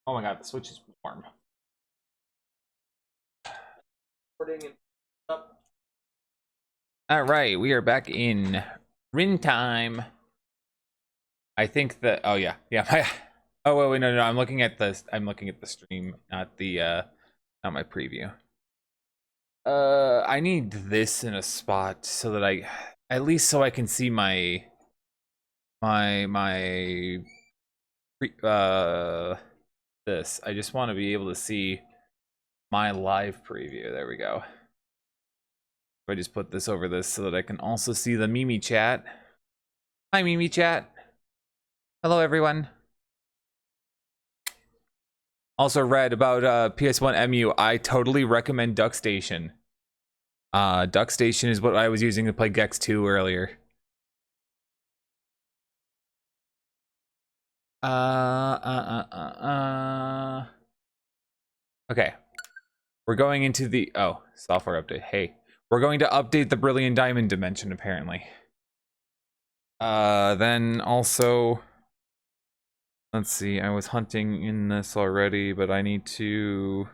Oh my god, the Switch is warm. All right, we are back in Rin time. I think that. Oh yeah. Oh wait, no. I'm looking at the stream, not the not my preview. I need this in a spot so that at least so I can see my this. I just want to be able to see my live preview. There we go. If I just put this over this so that I can also see the Mimi chat. Hi Mimi chat. Hello everyone. Also read about PS1 MU. I totally recommend Duck Station. Duck Station is what I was using to play Gex 2 earlier. Okay. We're going into the software update. Hey, we're going to update the Brilliant Diamond dimension apparently. Then also, let's see. I was hunting in this already, but I need to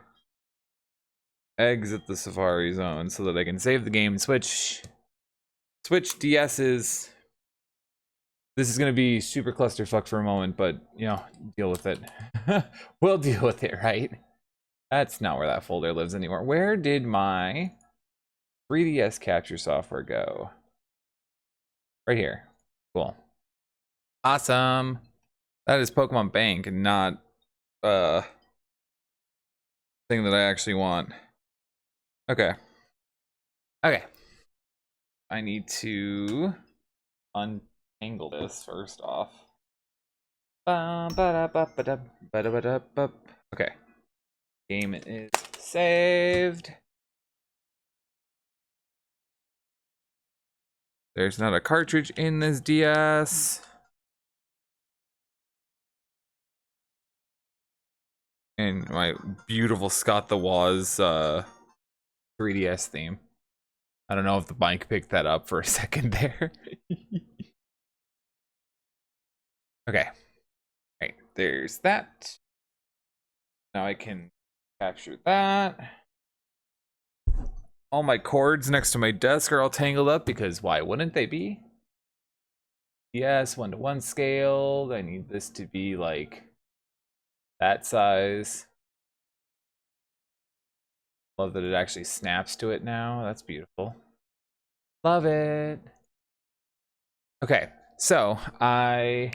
exit the Safari zone so that I can save the game and switch DS's. This is gonna be super clusterfuck for a moment, but you know, deal with it. We'll deal with it, right? That's not where that folder lives anymore. Where did my 3DS capture software go? Right here. Cool. Awesome. That is Pokemon Bank and not thing that I actually want. Okay. I need to untangle this first off. Okay. Game is saved. There's not a cartridge in this DS. And my beautiful Scott the Woz 3DS theme. I don't know if the mic picked that up for a second there. Okay. Right, there's that. Now I can capture that. All my cords next to my desk are all tangled up because why wouldn't they be? Yes, 1:1 scale. I need this to be like that size. Love that it actually snaps to it now. That's beautiful. Love it. Okay, so I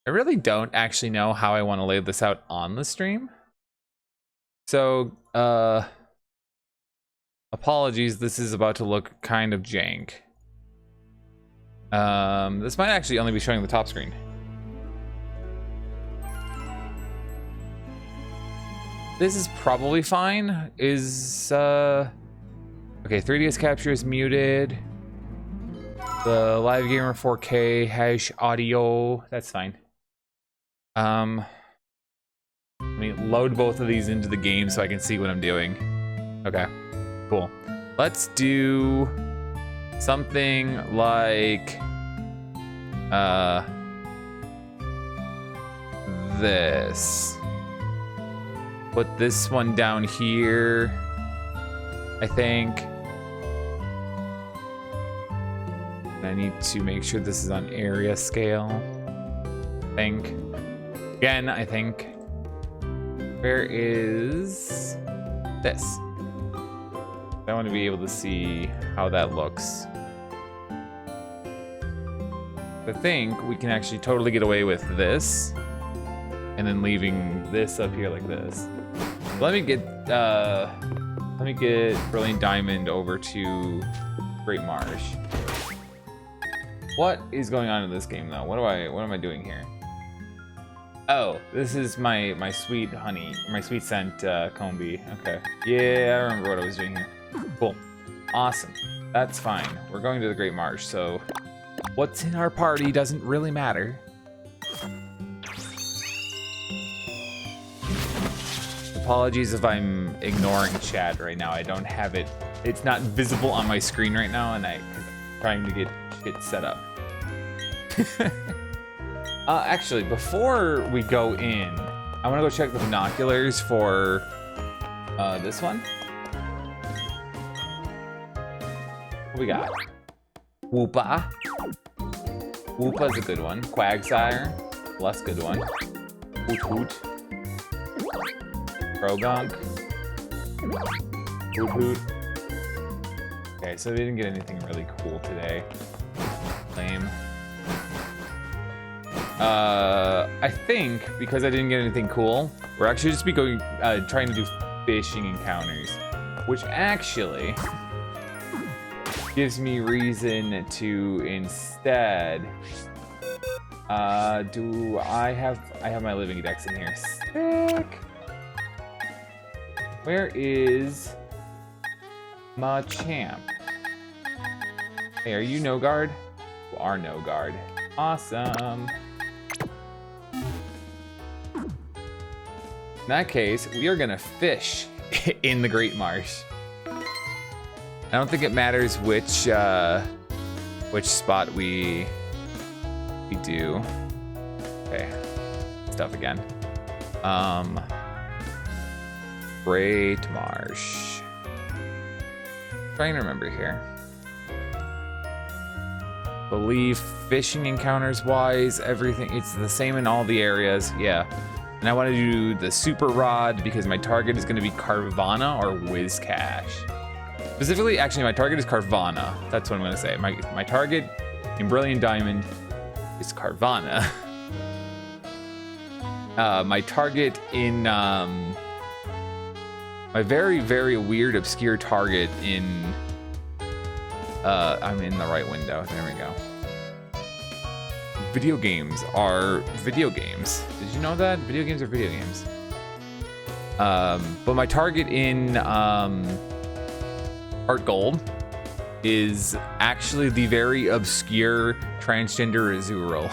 really don't actually know how I want to lay this out on the stream. So, apologies, this is about to look kind of jank. This might actually only be showing the top screen. This is probably fine. Okay, 3DS capture is muted. The Live Gamer 4K hash audio, that's fine. Let me load both of these into the game so I can see what I'm doing. Okay, cool. Let's do something like this. Put this one down here, I think. And I need to make sure this is on area scale. I think. Again, I think. Where is this? I want to be able to see how that looks. I think we can actually totally get away with this. And then leaving this up here like this. Let me get Brilliant Diamond over to Great Marsh. What is going on in this game though? What am I doing here? Oh, this is my sweet honey, my sweet scent Combi. Okay. Yeah, I remember what I was doing here. Cool. Awesome. That's fine. We're going to the Great Marsh, so what's in our party doesn't really matter. Apologies if I'm ignoring chat right now. I don't have it. It's not visible on my screen right now, and I'm trying to get shit set up. Actually, before we go in, I want to go check the binoculars for this one. What we got? Woopa. Woopa's a good one. Quagsire, less good one. Hoot Hoot. Krogunk. Hoot Hoot. Okay, so they didn't get anything really cool today. Lame. I think because I didn't get anything cool, we're actually just going trying to do fishing encounters, which actually gives me reason to instead. Do I have my living dex in here? Sick. Where is Machamp? Hey, are you no guard? You are no guard. Awesome. In that case, we are gonna fish in the Great Marsh. I don't think it matters which spot we do. Okay, stuff again. Great Marsh. Trying to remember here. Believe fishing encounters wise, everything, it's the same in all the areas. Yeah. And I want to do the super rod because my target is going to be Carvana or Whiscash. Specifically, actually, my target is Carvana. That's what I'm going to say. My target in Brilliant Diamond is Carvana. My target in my very, very weird, obscure target in I'm in the right window. There we go. Video games are video games. Did you know that? Video games are video games. But my target in Heart Gold is actually the very obscure transgender Azurill.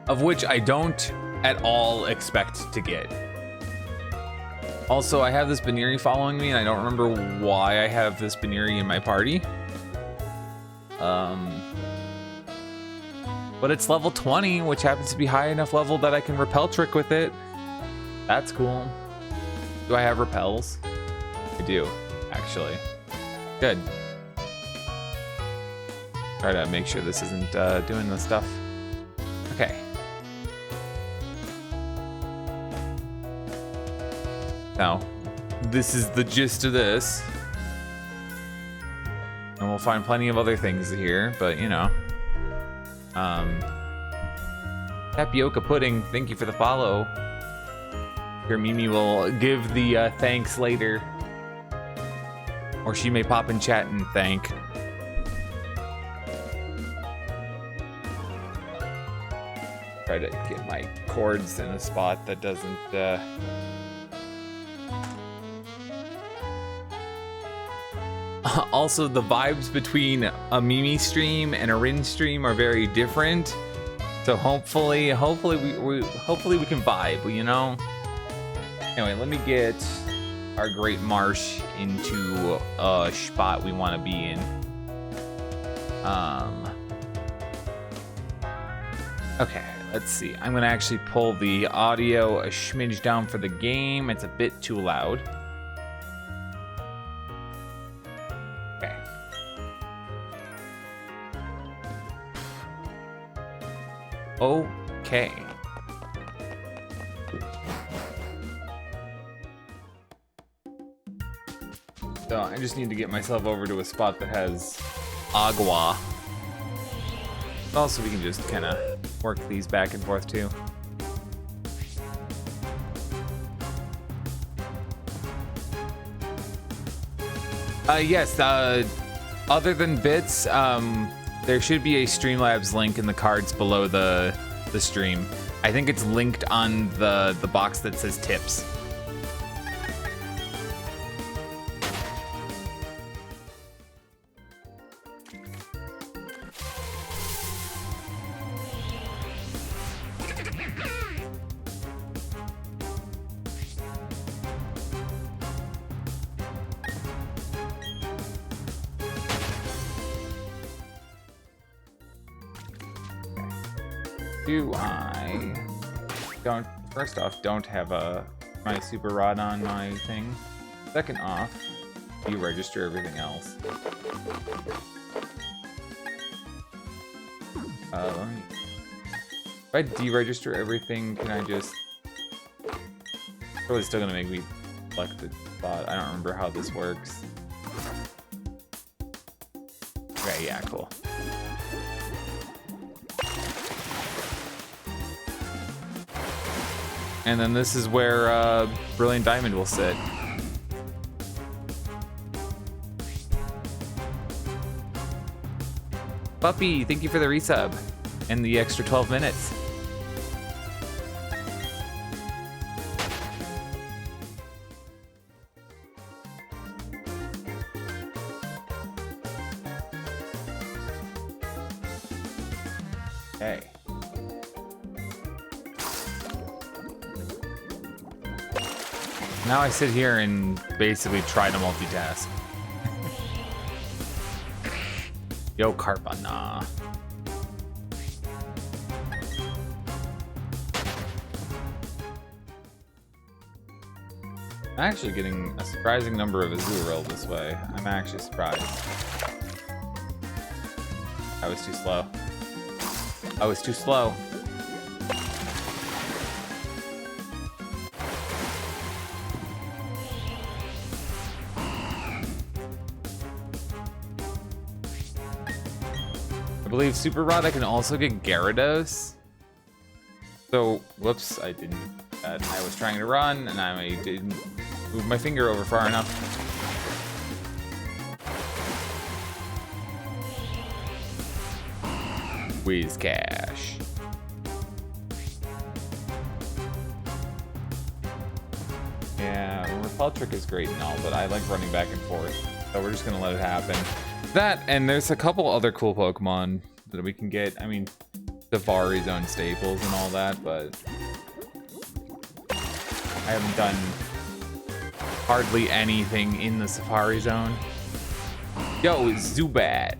Of which I don't at all expect to get. Also, I have this Baneri following me, and I don't remember why I have this Baneri in my party. But it's level 20, which happens to be high enough level that I can repel trick with it. That's cool. Do I have repels? I do, actually. Good. Try to make sure this isn't doing this stuff. Okay. Now, this is the gist of this. And we'll find plenty of other things here, but you know. Tapioca Pudding, thank you for the follow. Your Mimi will give the thanks later. Or she may pop in chat and thank. Try to get my cords in a spot that doesn't Also, the vibes between a Mimi stream and a Rin stream are very different. So hopefully we can vibe, you know? Anyway, let me get our Great Marsh into a spot we want to be in. Okay, let's see. I'm gonna actually pull the audio a smidge down for the game. It's a bit too loud. Okay. So I just need to get myself over to a spot that has agua. Also, we can just kind of work these back and forth too. Yes, other than bits, there should be a Streamlabs link in the cards below the stream. I think it's linked on the box that says tips. Do I don't first off don't have my super rod on my thing. Second off, you register everything else. Let me. If I deregister everything, can I just? Probably still gonna make me select the spot. I don't remember how this works. Okay, yeah, cool. And then this is where Brilliant Diamond will sit. Puppy, thank you for the resub and the extra 12 minutes. Okay. Now I sit here and basically try to multitask. Yo, Carpana. I'm actually getting a surprising number of Azurill this way. I'm actually surprised. I was too slow. I was too slow. I believe Super Rod I can also get Gyarados. So, whoops, I didn't. I was trying to run and I didn't move my finger over far enough. Whizcash. Yeah, Repel Trick is great and all, but I like running back and forth. So we're just gonna let it happen. That, and there's a couple other cool Pokemon that we can get. I mean, Safari Zone staples and all that, but I haven't done hardly anything in the Safari Zone. Yo, Zubat.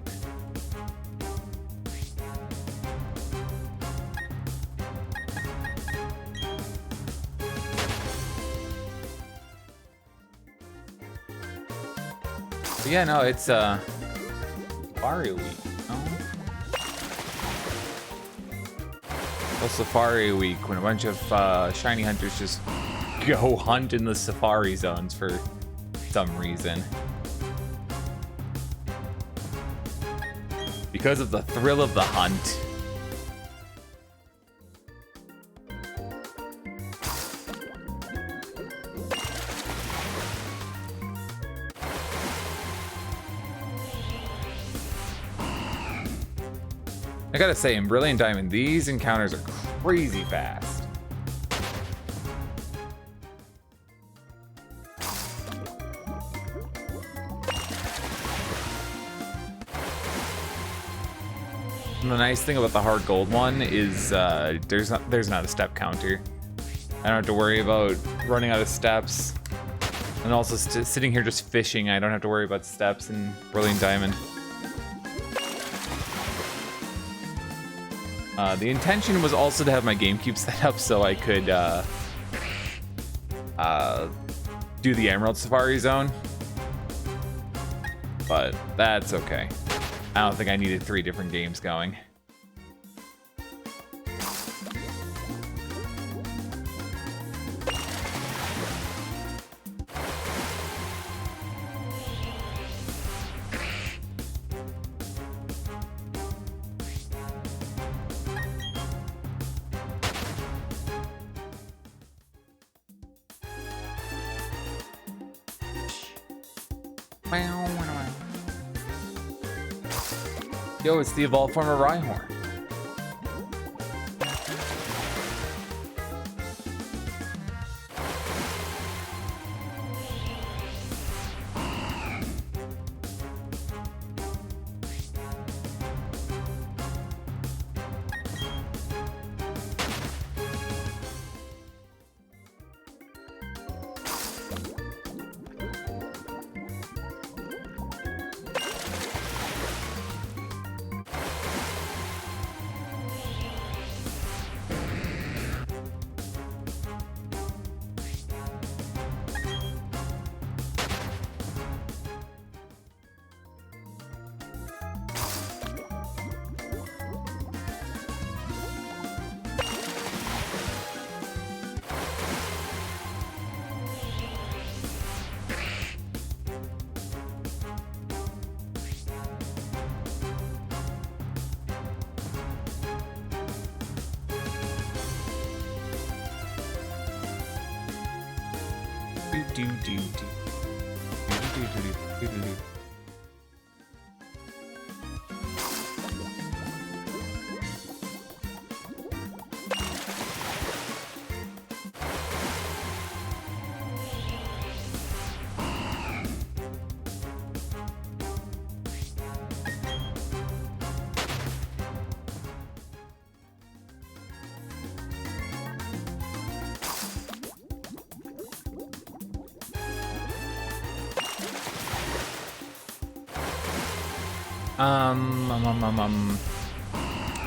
But yeah, no, it's Safari Week. Oh. Well, Safari Week, when a bunch of shiny hunters just go hunt in the Safari Zones for some reason. Because of the thrill of the hunt. I gotta say, in Brilliant Diamond, these encounters are crazy fast. And the nice thing about the hard gold one is there's not a step counter. I don't have to worry about running out of steps. And also sitting here just fishing, I don't have to worry about steps in Brilliant Diamond. The intention was also to have my GameCube set up so I could do the Emerald Safari Zone. But that's okay. I don't think I needed 3 different games going. Yo, it's the evolved form of Rhyhorn.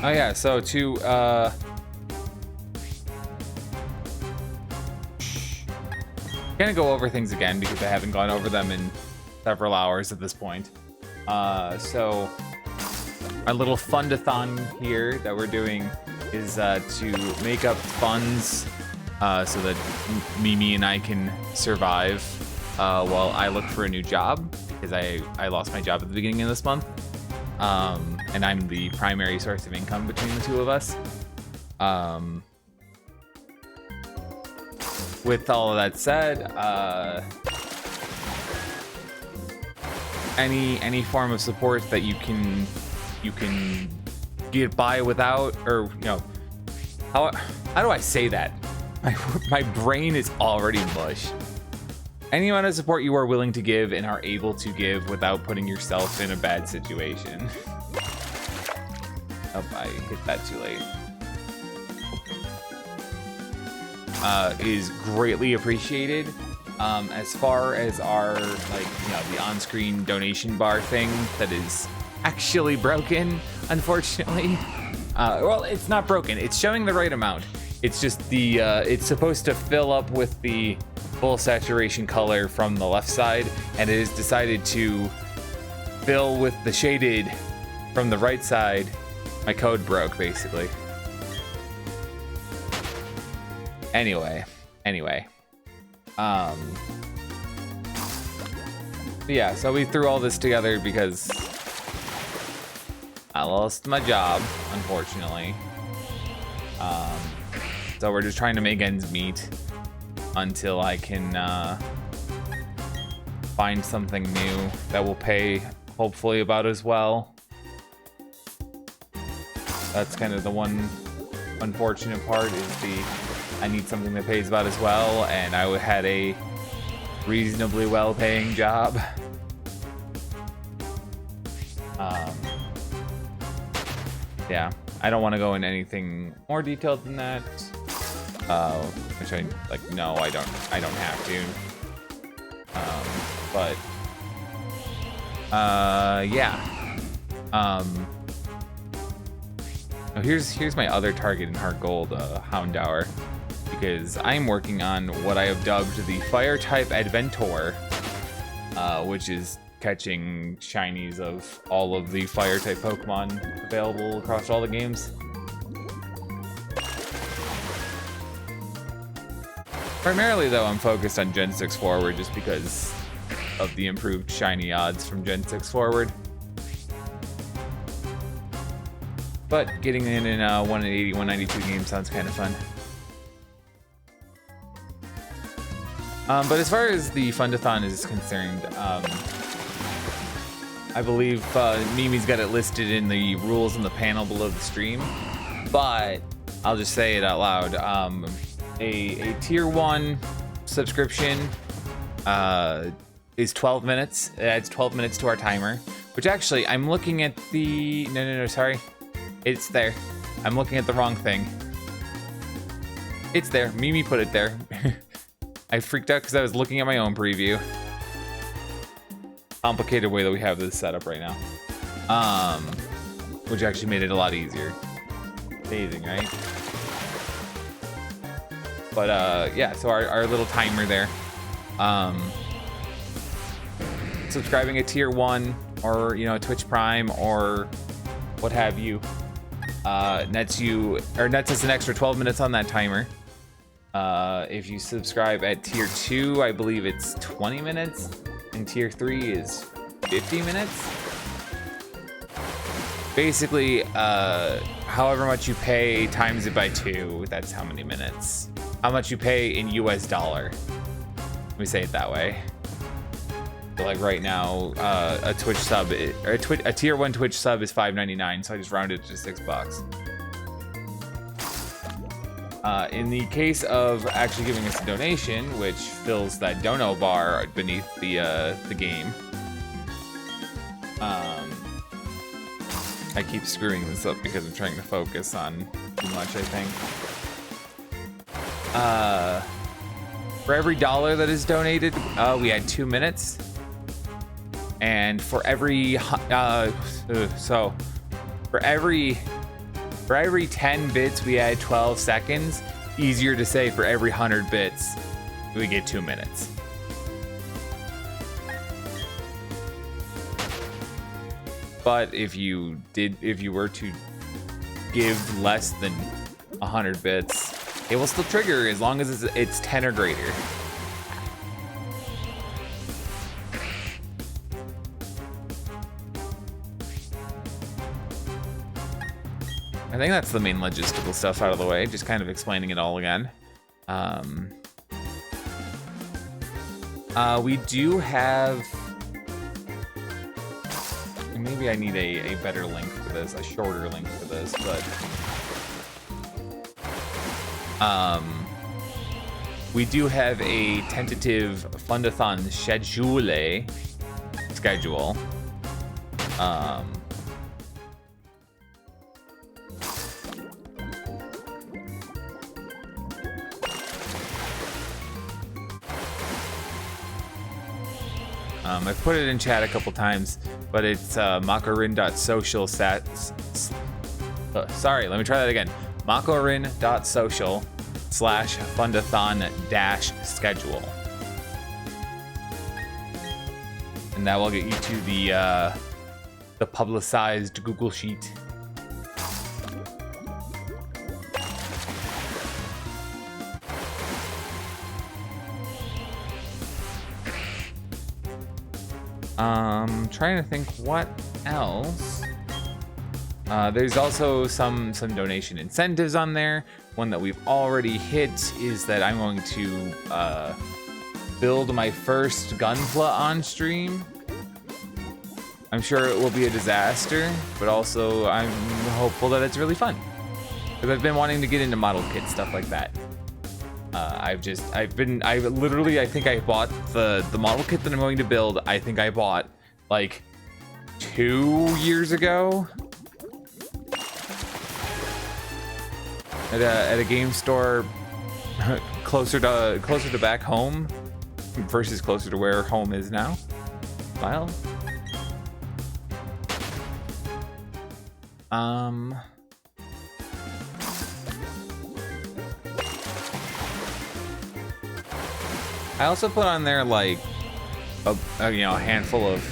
Oh yeah, so to gonna go over things again because I haven't gone over them in several hours at this point. So our little fundathon here that we're doing is to make up funds so that Mimi and I can survive while I look for a new job, because I lost my job at the beginning of this month. And I'm the primary source of income between the two of us. With all of that said, any form of support that you can get by without, or you know, how do I say that? My brain is already mush. Any amount of support you are willing to give and are able to give without putting yourself in a bad situation. Oh, I hit that too late. Is greatly appreciated. As far as our, the on-screen donation bar thing that is actually broken, unfortunately. Well, it's not broken. It's showing the right amount. It's just it's supposed to fill up with the full saturation color from the left side, and it has decided to fill with the shaded from the right side. My code broke, basically. Anyway. Yeah, so we threw all this together because I lost my job, unfortunately. So we're just trying to make ends meet until I can find something new that will pay hopefully about as well. That's kind of the one unfortunate part, is I need something that pays about as well, and I had a reasonably well-paying job. Yeah, I don't want to go into anything more detailed than that. Which no, I don't have to. Yeah. Oh, here's my other target in Heart Gold, Houndour, because I'm working on what I have dubbed the Fire type Adventor, which is catching shinies of all of the Fire type Pokemon available across all the games. Primarily, though, I'm focused on Gen 6 forward just because of the improved shiny odds from Gen 6 forward. But getting in 180, 192 games sounds kind of fun. But as far as the Fundathon is concerned, I believe Mimi's got it listed in the rules in the panel below the stream, but I'll just say it out loud. A tier 1 subscription is 12 minutes. It adds 12 minutes to our timer, which actually I'm looking at the... No, sorry. It's there. I'm looking at the wrong thing. It's there. Mimi put it there. I freaked out because I was looking at my own preview. Complicated way that we have this set up right now. Which actually made it a lot easier. Amazing, right? But yeah, so our little timer there. Subscribing at tier 1 or Twitch Prime or what have you, nets us an extra 12 minutes on that timer. If you subscribe at tier 2, I believe it's 20 minutes, and tier 3 is 50 minutes. Basically, however much you pay times it by 2, that's how many minutes. How much you pay in US dollar. Let me say it that way. So like right now, a Twitch sub, or a tier 1 Twitch sub is $5.99, so I just rounded it to $6. In the case of actually giving us a donation, which fills that dono bar beneath the game, I keep screwing this up because I'm trying to focus on too much, I think. For every $1 that is donated, we had 2 minutes. And for every for every 10 bits we add 12 seconds. Easier to say, for every 100 bits we get 2 minutes. But if you were to give less than 100 bits, it will still trigger as long as it's 10 or greater. I think that's the main logistical stuff out of the way, just kind of explaining it all again. We do have... Maybe I need a better link for this, a shorter link for this, but... we do have a tentative Fundathon schedule. I've put it in chat a couple times, but it's makorin.social sorry, let me try that again. makorin.social/fundathon-schedule. And that will get you to the publicized Google Sheet. Trying to think what else. There's also some donation incentives on there. One that we've already hit is that I'm going to build my first Gunpla on stream. I'm sure it will be a disaster, but also I'm hopeful that it's really fun, because I've been wanting to get into model kit stuff like that. I think I bought the model kit that I'm going to build. I think I bought like 2 years ago at a game store closer to back home versus closer to where home is now. Well, I also put on there like a handful of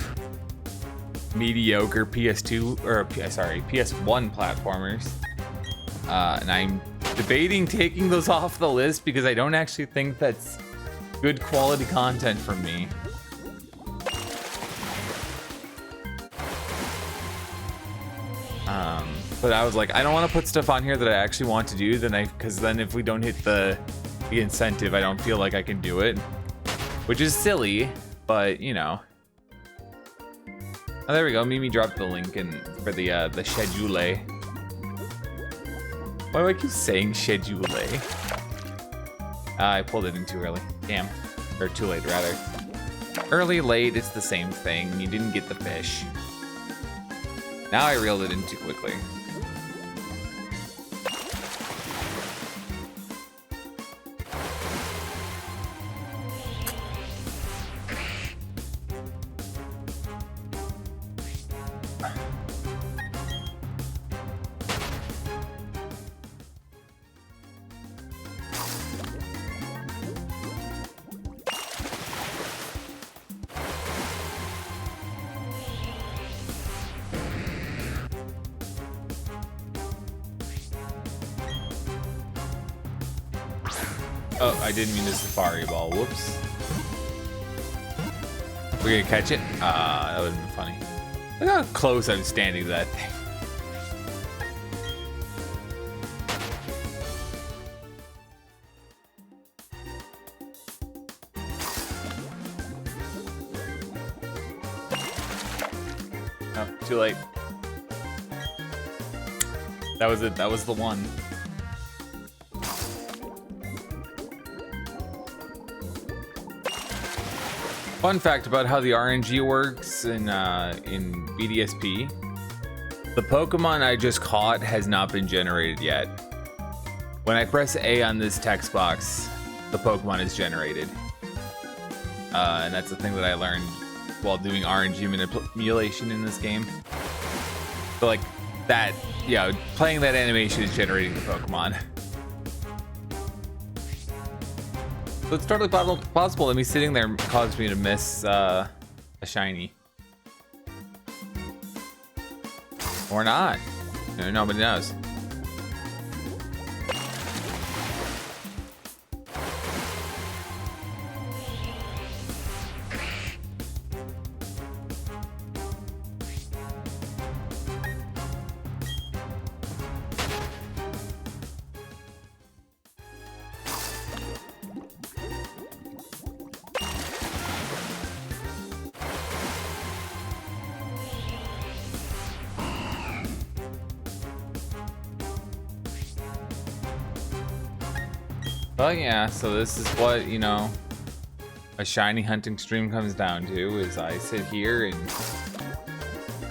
mediocre PS2 or PS1 platformers, and I'm debating taking those off the list because I don't actually think that's good quality content for me. But I was like, I don't want to put stuff on here that I actually want to do, because then if we don't hit the incentive, I don't feel like I can do it, which is silly, but you know. Oh, there we go. Mimi dropped the link for the schedule. Why do I keep saying schedule? I pulled it in too early. Damn. Or too late, rather. Early, late, it's the same thing. You didn't get the fish. Now I reeled it in too quickly. Oh, I didn't mean the safari ball. Whoops. We're gonna catch it? That would have been funny. Look how close I'm standing to that thing. Oh, too late. That was it. That was the one. Fun fact about how the RNG works in BDSP. The Pokemon I just caught has not been generated yet. When I press A on this text box, the Pokemon is generated. And that's the thing that I learned while doing RNG manipulation in this game. So like that, yeah, playing that animation is generating the Pokemon. So it's totally possible that me sitting there caused me to miss a shiny. Or not. Nobody knows. Well, yeah, so this is what, you know, a shiny hunting stream comes down to, is I sit here and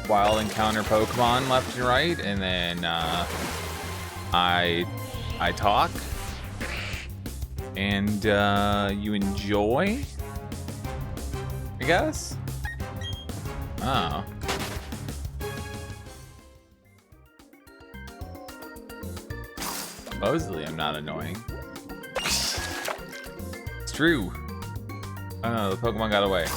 wild encounter Pokemon left and right, and then I talk, and you enjoy, I guess? Oh. Supposedly I'm not annoying. True. Oh no, the Pokemon got away.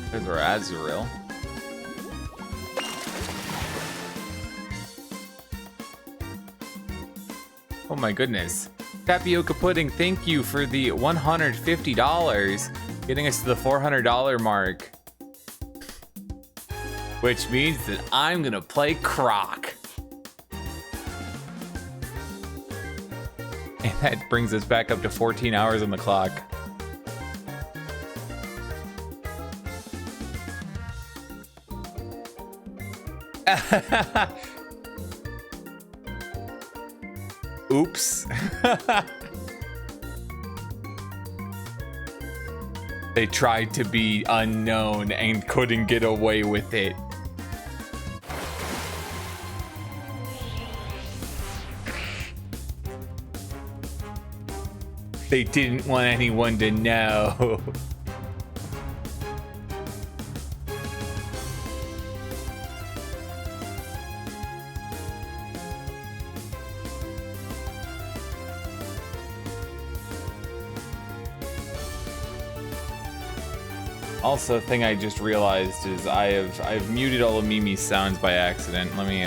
There's our Azurill. Oh my goodness. Tapioca Pudding, thank you for the $150, getting us to the $400 mark. Which means that I'm gonna play Croc. And that brings us back up to 14 hours on the clock. Oops. They tried to be unknown and couldn't get away with it. They didn't want anyone to know. Also, a thing I just realized is I've muted all of Mimi's sounds by accident. Let me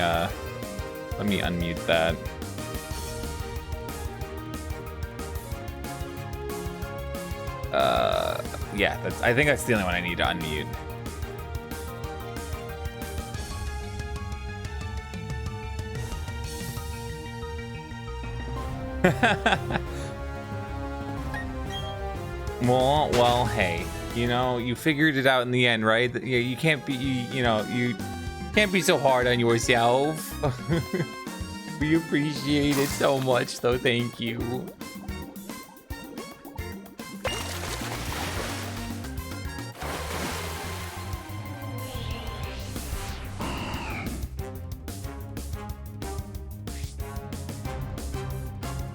unmute that. Yeah, I think that's the only one I need to unmute. Well, hey. You know, you figured it out in the end, right? Yeah, you can't be, you can't be so hard on yourself. We appreciate it so much, though. Thank you.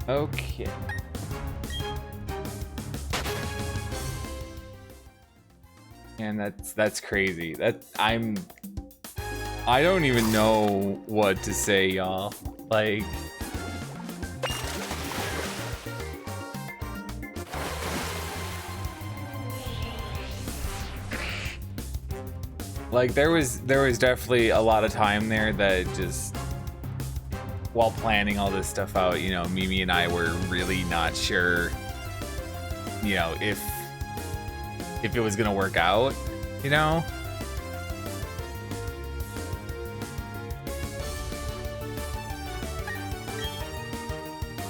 Okay. And that's crazy. I don't even know what to say, y'all. Like, there was definitely a lot of time there that just while planning all this stuff out, you know, Mimi and I were really not sure, you know, if it was gonna work out, you know.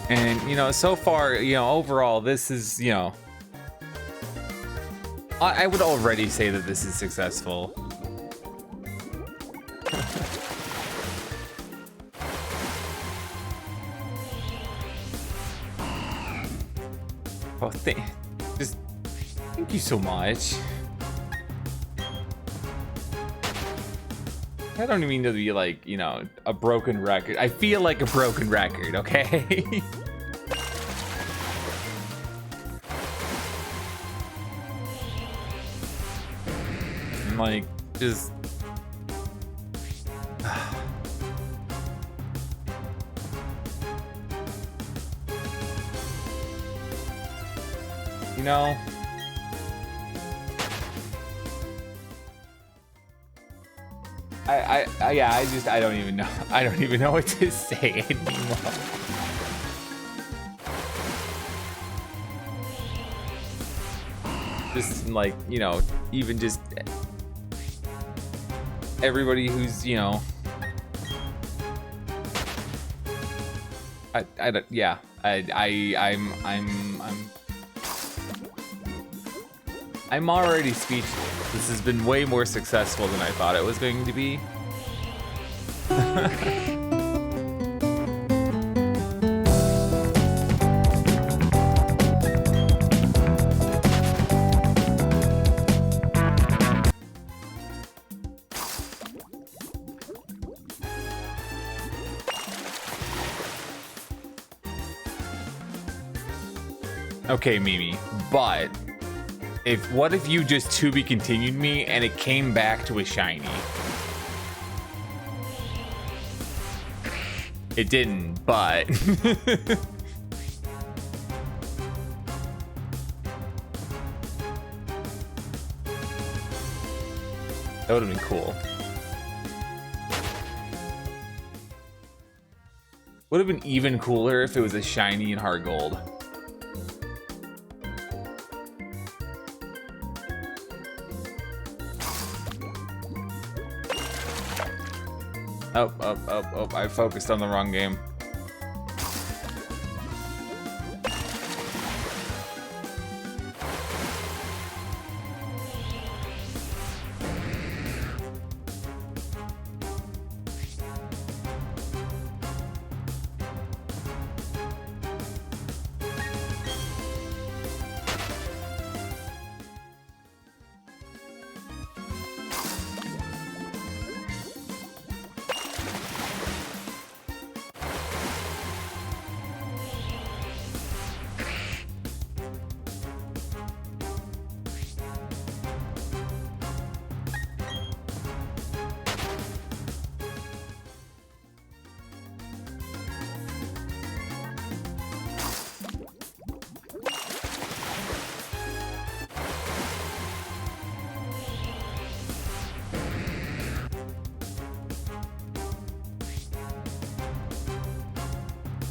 And, you know, so far, you know, overall, this is, you know, I would already say that this is successful. Oh, thank you so much. I don't even mean to be like, you know, a broken record. I feel like a broken record, okay? I'm like, just... you know... I don't even know. I don't even know what to say anymore. Just like, you know, even just everybody who's, you know, I don't, yeah, I'm already speechless. This has been way more successful than I thought it was going to be. Okay, Mimi, but what if you just to be continued me and it came back to a shiny? It didn't, but that would have been cool. Would have been even cooler if it was a shiny and hard gold. Oh, I focused on the wrong game.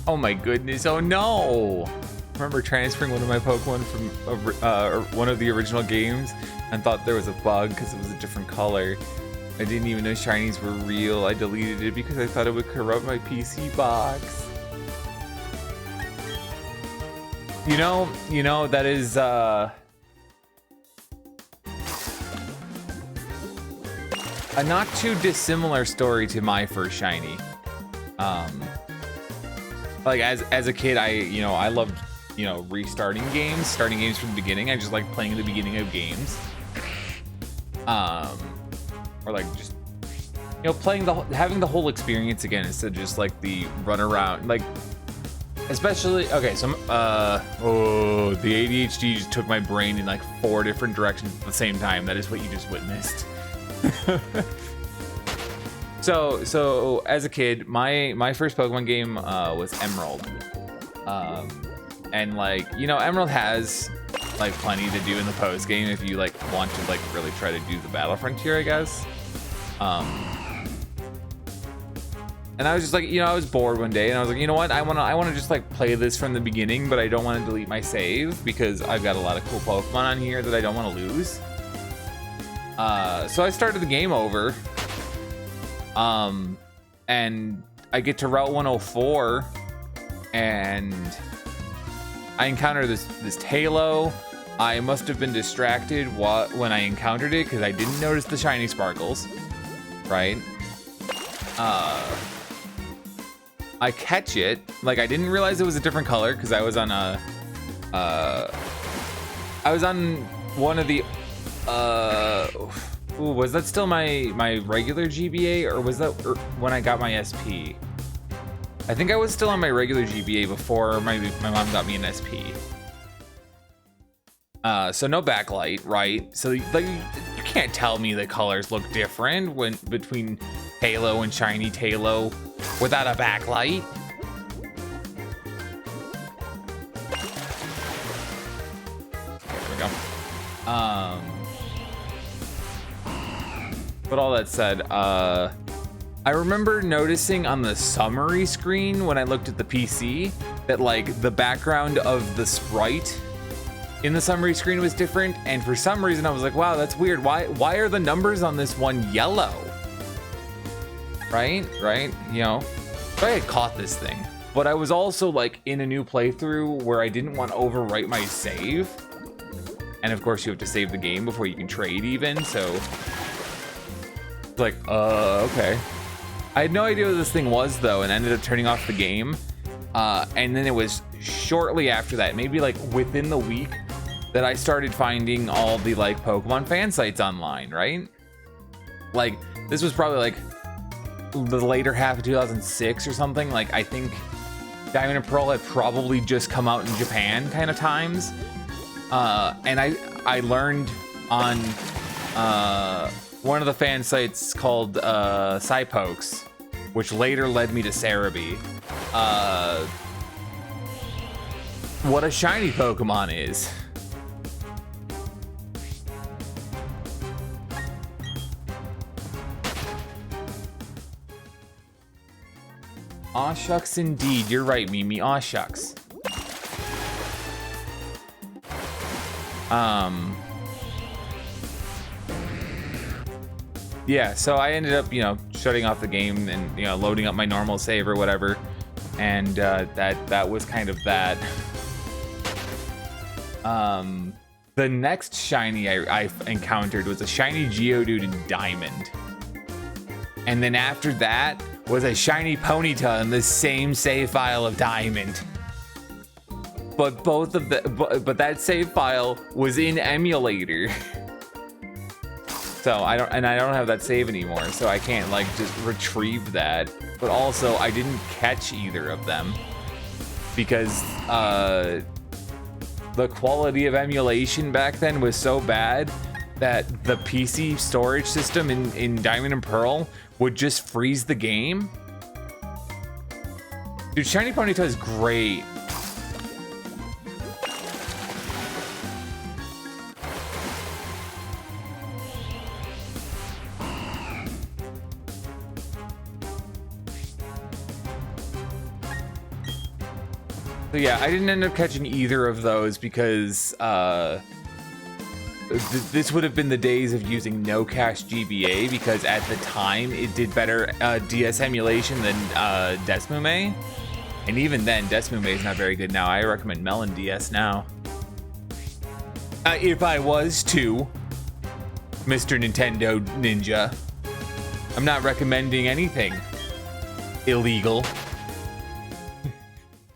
Oh my goodness, oh no! I remember transferring one of my Pokemon from one of the original games and thought there was a bug because it was a different color. I didn't even know shinies were real. I deleted it because I thought it would corrupt my PC box. You know, that is, a not too dissimilar story to my first shiny. Like as a kid, I loved, restarting games, starting games from the beginning. I just like playing the beginning of games. Or like just, playing having the whole experience again instead of just like the run around, like, especially, okay, so, the ADHD just took my brain in like 4 different directions at the same time. That is what you just witnessed. So as a kid, my first Pokemon game was Emerald, and like, Emerald has like plenty to do in the post game if you like want to like really try to do the battle frontier, I guess. And I was just like, you know, I was bored one day and I was like, you know what? I want to just like play this from the beginning, but I don't want to delete my save because I've got a lot of cool Pokemon on here that I don't want to lose. So I started the game over. And I get to Route 104 and I encounter this Halo. I must have been distracted when I encountered it because I didn't notice the shiny sparkles, right? I catch it, like I didn't realize it was a different color because I was on one of the ooh, was that still my regular GBA or was that when I got my SP? I think I was still on my regular GBA before my mom got me an SP. So no backlight, right? So like you can't tell me the colors look different when between Halo and Shiny Halo without a backlight. Okay, there we go. But all that said, I remember noticing on the summary screen when I looked at the PC that like the background of the sprite in the summary screen was different, and for some reason I was like, wow, that's weird. Why are the numbers on this one yellow? Right, you know, so I had caught this thing, but I was also like in a new playthrough where I didn't want to overwrite my save, and of course you have to save the game before you can trade even, so like, okay. I had no idea what this thing was though, and ended up turning off the game, and then it was shortly after that, maybe like within the week, that I started finding all the like Pokemon fan sites online, right? Like this was probably like the later half of 2006 or something. Like I think Diamond and Pearl had probably just come out in Japan kind of times, and I learned on one of the fan sites called Cypokes, which later led me to Cerebi, what a shiny Pokemon is. Aw shucks indeed, you're right, Mimi, aw shucks. Yeah, so I ended up, you know, shutting off the game and, you know, loading up my normal save or whatever, and that was kind of that. The next shiny I encountered was a shiny Geodude in Diamond, and then after that was a shiny Ponyta in the same save file of Diamond. But both of but that save file was in emulator. So I don't have that save anymore, so I can't like just retrieve that. But also I didn't catch either of them because the quality of emulation back then was so bad that the PC storage system in Diamond and Pearl would just freeze the game. Dude, Shiny Ponyta is great. So yeah, I didn't end up catching either of those because this would have been the days of using no cache GBA, because at the time it did better DS emulation than Desmume, and even then Desmume is not very good now. I recommend Melon DS now. If I was to, Mr. Nintendo Ninja, I'm not recommending anything illegal.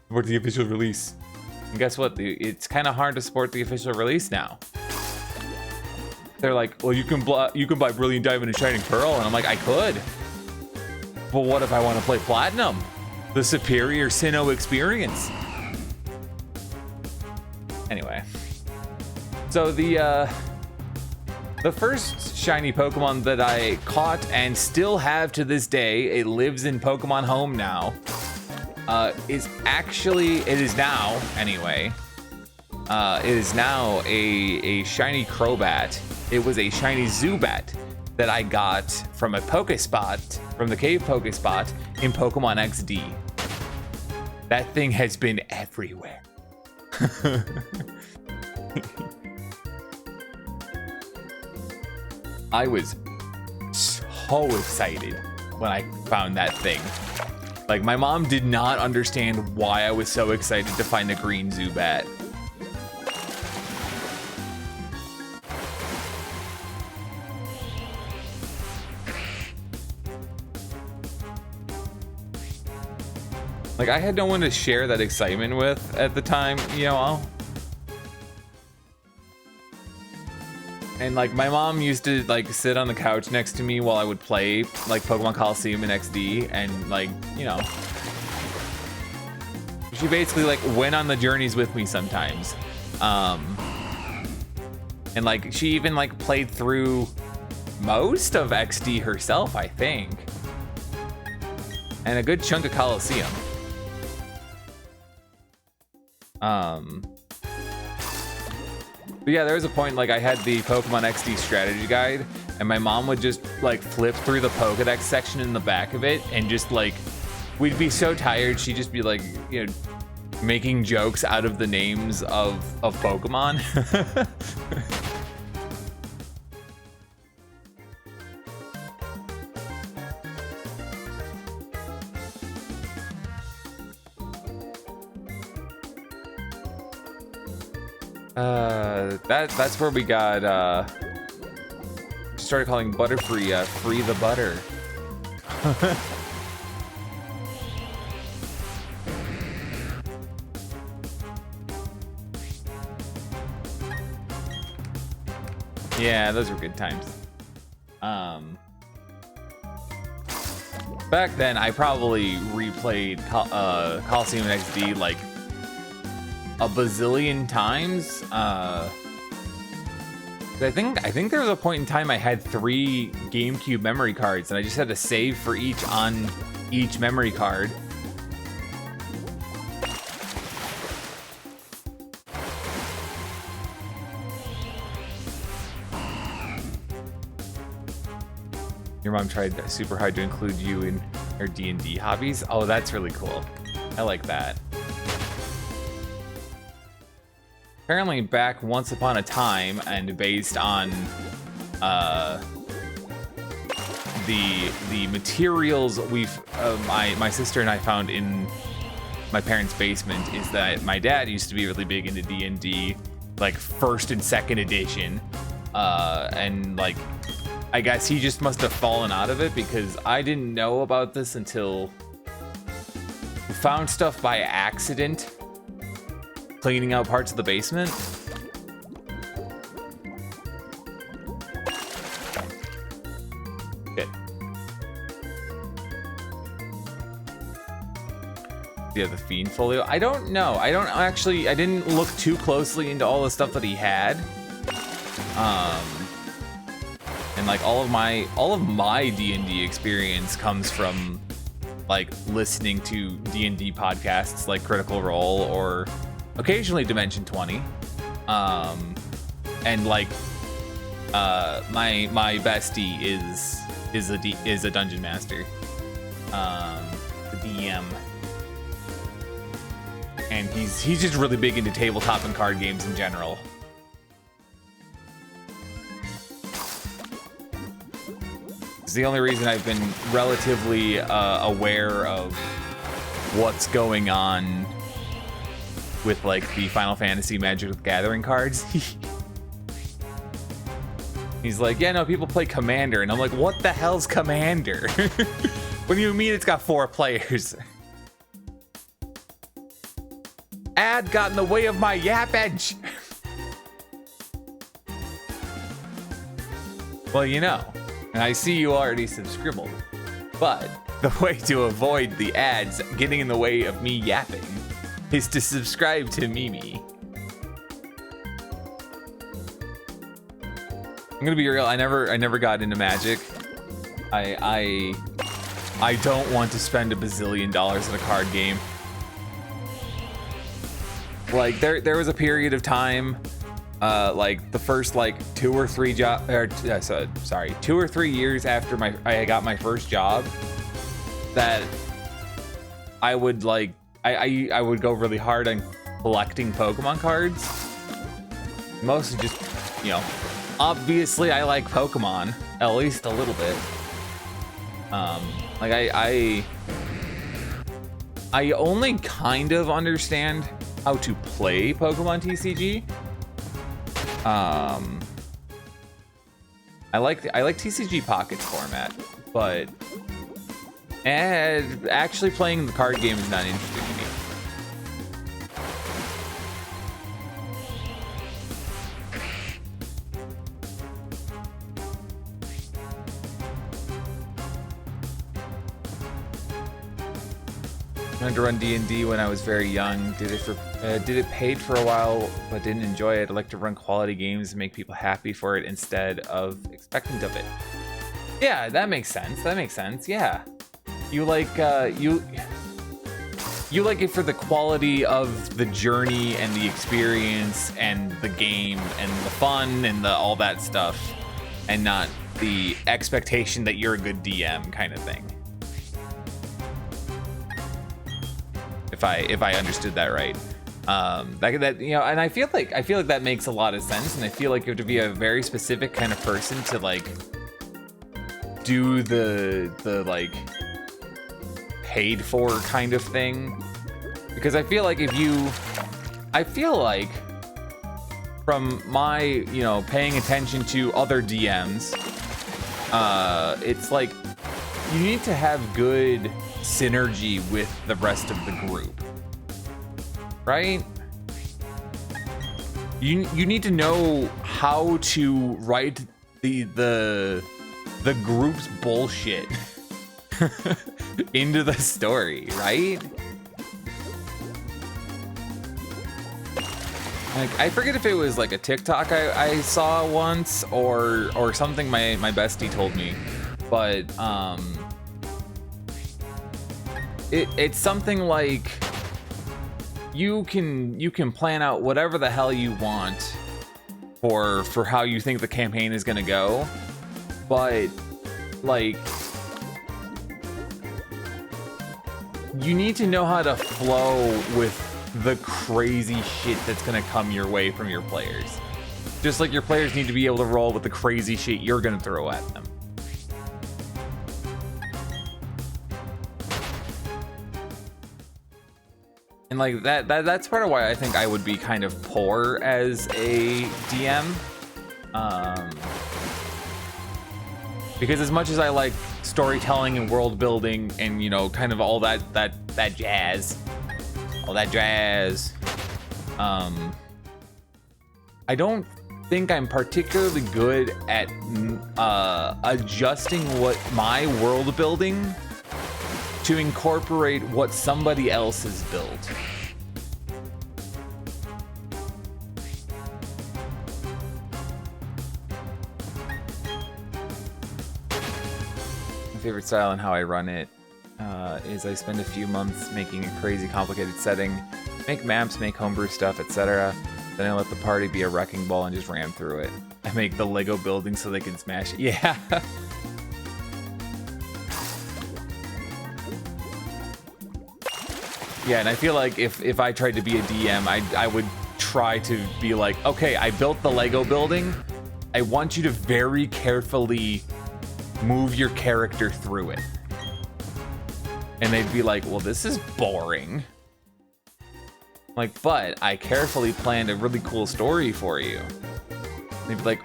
Support the official release. And guess what? It's kind of hard to support the official release now. They're like, well, you can buy Brilliant Diamond and Shining Pearl, and I'm like, I could. But what if I want to play Platinum? The superior Sinnoh experience. Anyway, so the first shiny Pokemon that I caught and still have to this day, it lives in Pokemon Home now, it is now a shiny Crobat. It was a shiny Zubat that I got from a Pokespot, from the cave Pokespot in Pokemon XD. That thing has been everywhere. I was so excited when I found that thing. Like, my mom did not understand why I was so excited to find a green Zubat. Like, I had no one to share that excitement with at the time, you know. And like, my mom used to like sit on the couch next to me while I would play like Pokemon Coliseum in XD, and like, you know, she basically like went on the journeys with me sometimes. And like, she even like played through most of XD herself, I think, and a good chunk of Coliseum. But yeah, there was a point like I had the Pokemon XD strategy guide, and my mom would just like flip through the Pokedex section in the back of it, and just like, we'd be so tired, she'd just be like, you know, making jokes out of the names of Pokemon. That's where we got started calling Butterfree Free the Butter. Yeah, those were good times. Back then I probably replayed Coliseum XD like a bazillion times. I think there was a point in time I had 3 GameCube memory cards, and I just had to save for each on each memory card. Your mom tried super hard to include you in her D&D hobbies. Oh, that's really cool. I like that. Apparently back once upon a time, and based on the materials my sister and I found in my parents' basement, is that my dad used to be really big into D&D, like 1st and 2nd edition, and like, I guess he just must have fallen out of it, because I didn't know about this until we found stuff by accident cleaning out parts of the basement. Okay. Yeah, the Fiend Folio. I don't know. I didn't look too closely into all the stuff that he had. And like all of my D&D experience comes from like listening to D&D podcasts like Critical Role or occasionally Dimension 20. And like my bestie is a dungeon master, the DM, and he's just really big into tabletop and card games in general. It's the only reason I've been relatively aware of what's going on with like the Final Fantasy Magic the Gathering cards. He's like, yeah, no, people play Commander, and I'm like, what the hell's Commander? What do you mean it's got 4 players? Ad got in the way of my yap edge. Well, you know, and I see you already subscribbled, but the way to avoid the ads getting in the way of me yapping is to subscribe to Mimi. I'm gonna be real, I never got into Magic. I don't want to spend $1 bazillion on a card game. Like there was a period of time like the first like 2 or 3 years after I got my first job, that I would like I would go really hard on collecting Pokemon cards. Mostly just, you know, obviously I like Pokemon at least a little bit. Like I only kind of understand how to play Pokemon TCG. I like TCG Pockets format, but actually playing the card game is not interesting to me. I wanted to run D&D when I was very young. Did it paid for a while, but didn't enjoy it. I like to run quality games and make people happy for it instead of expectant of it. Yeah, that makes sense. That makes sense. Yeah, you like you like it for the quality of the journey and the experience and the game and the fun and the all that stuff, and not the expectation that you're a good DM kind of thing. If I understood that right, that you know, and I feel like that makes a lot of sense, and I feel like you have to be a very specific kind of person to like do the like paid for kind of thing, because I feel like from my, you know, paying attention to other DMs, it's like you need to have good synergy with the rest of the group, right? You need to know how to write the group's bullshit into the story, right? Like, I forget if it was like a TikTok I saw once or something my bestie told me, but it's something like you can plan out whatever the hell you want for how you think the campaign is gonna go, but like you need to know how to flow with the crazy shit that's gonna come your way from your players. Just like your players need to be able to roll with the crazy shit you're gonna throw at them. And like that's part of why I think I would be kind of poor as a DM. Because as much as I like storytelling and world building and, you know, kind of all that jazz, I don't think I'm particularly good at adjusting what my world building to incorporate what somebody else has built. My favorite style and how I run it is I spend a few months making a crazy complicated setting, make maps, make homebrew stuff, etc. Then I let the party be a wrecking ball and just ram through it. I make the Lego building so they can smash it. Yeah. Yeah, and I feel like if I tried to be a DM, I would try to be like, okay, I built the Lego building. I want you to very carefully move your character through it. And they'd be like, well, this is boring. Like, but I carefully planned a really cool story for you. And they'd be like,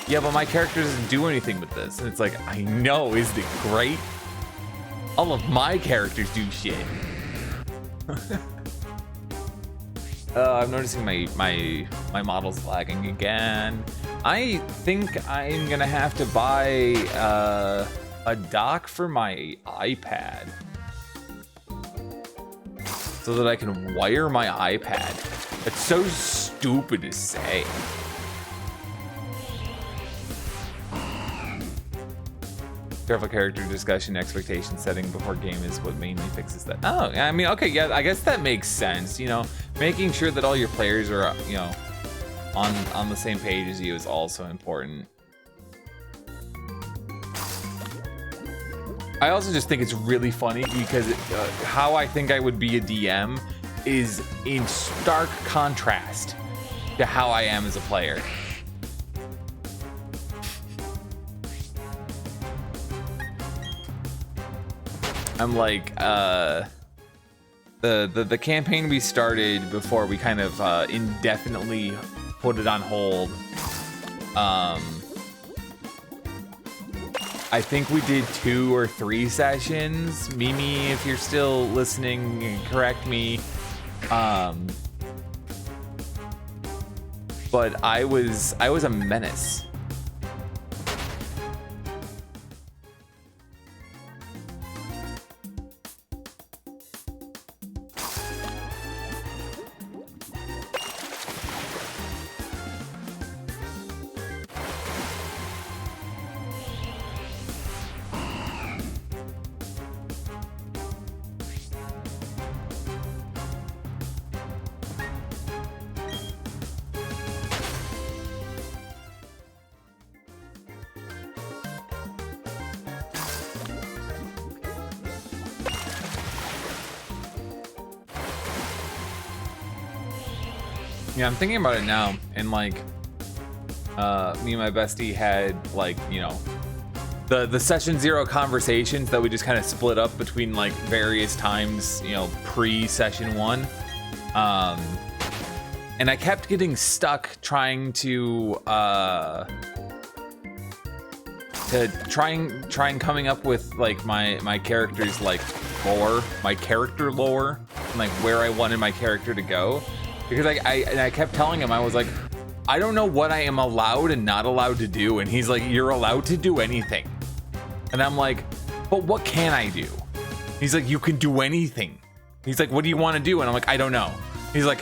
yeah, but my character doesn't do anything with this. And it's like, I know, isn't it great? All of my characters do shit. I'm noticing my model's lagging again. I think I'm gonna have to buy a dock for my iPad so that I can wire my iPad. It's so stupid to say. Careful character discussion, expectation setting before game is what mainly fixes that. Oh, I mean, okay, yeah, I guess that makes sense. You know, making sure that all your players are, you know, on the same page as you is also important. I also just think it's really funny because how I think I would be a DM is in stark contrast to how I am as a player. I'm like, the campaign we started before we kind of indefinitely put it on hold. I think we did 2 or 3 sessions. Mimi, if you're still listening, correct me. But I was a menace. Yeah, I'm thinking about it now, and like, me and my bestie had like, you know, the session 0 conversations that we just kind of split up between like various times, you know, pre-session 1. And I kept getting stuck trying to coming up with like my character's like lore, my character lore, and like where I wanted my character to go. Because I kept telling him, I was like, I don't know what I am allowed and not allowed to do. And he's like, you're allowed to do anything. And I'm like, but what can I do? He's like, you can do anything. He's like, what do you want to do? And I'm like, I don't know. He's like,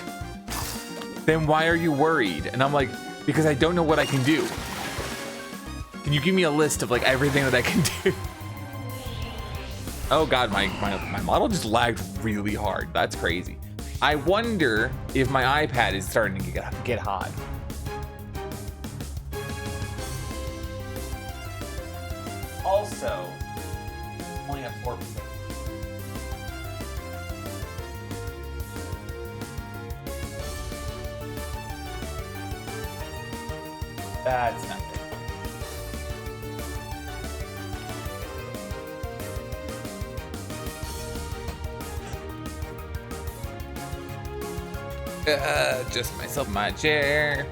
then why are you worried? And I'm like, because I don't know what I can do. Can you give me a list of like everything that I can do? Oh God, my model just lagged really hard. That's crazy. I wonder if my iPad is starting to get hot. Also, only at 4%. That's not good. Just myself in my chair.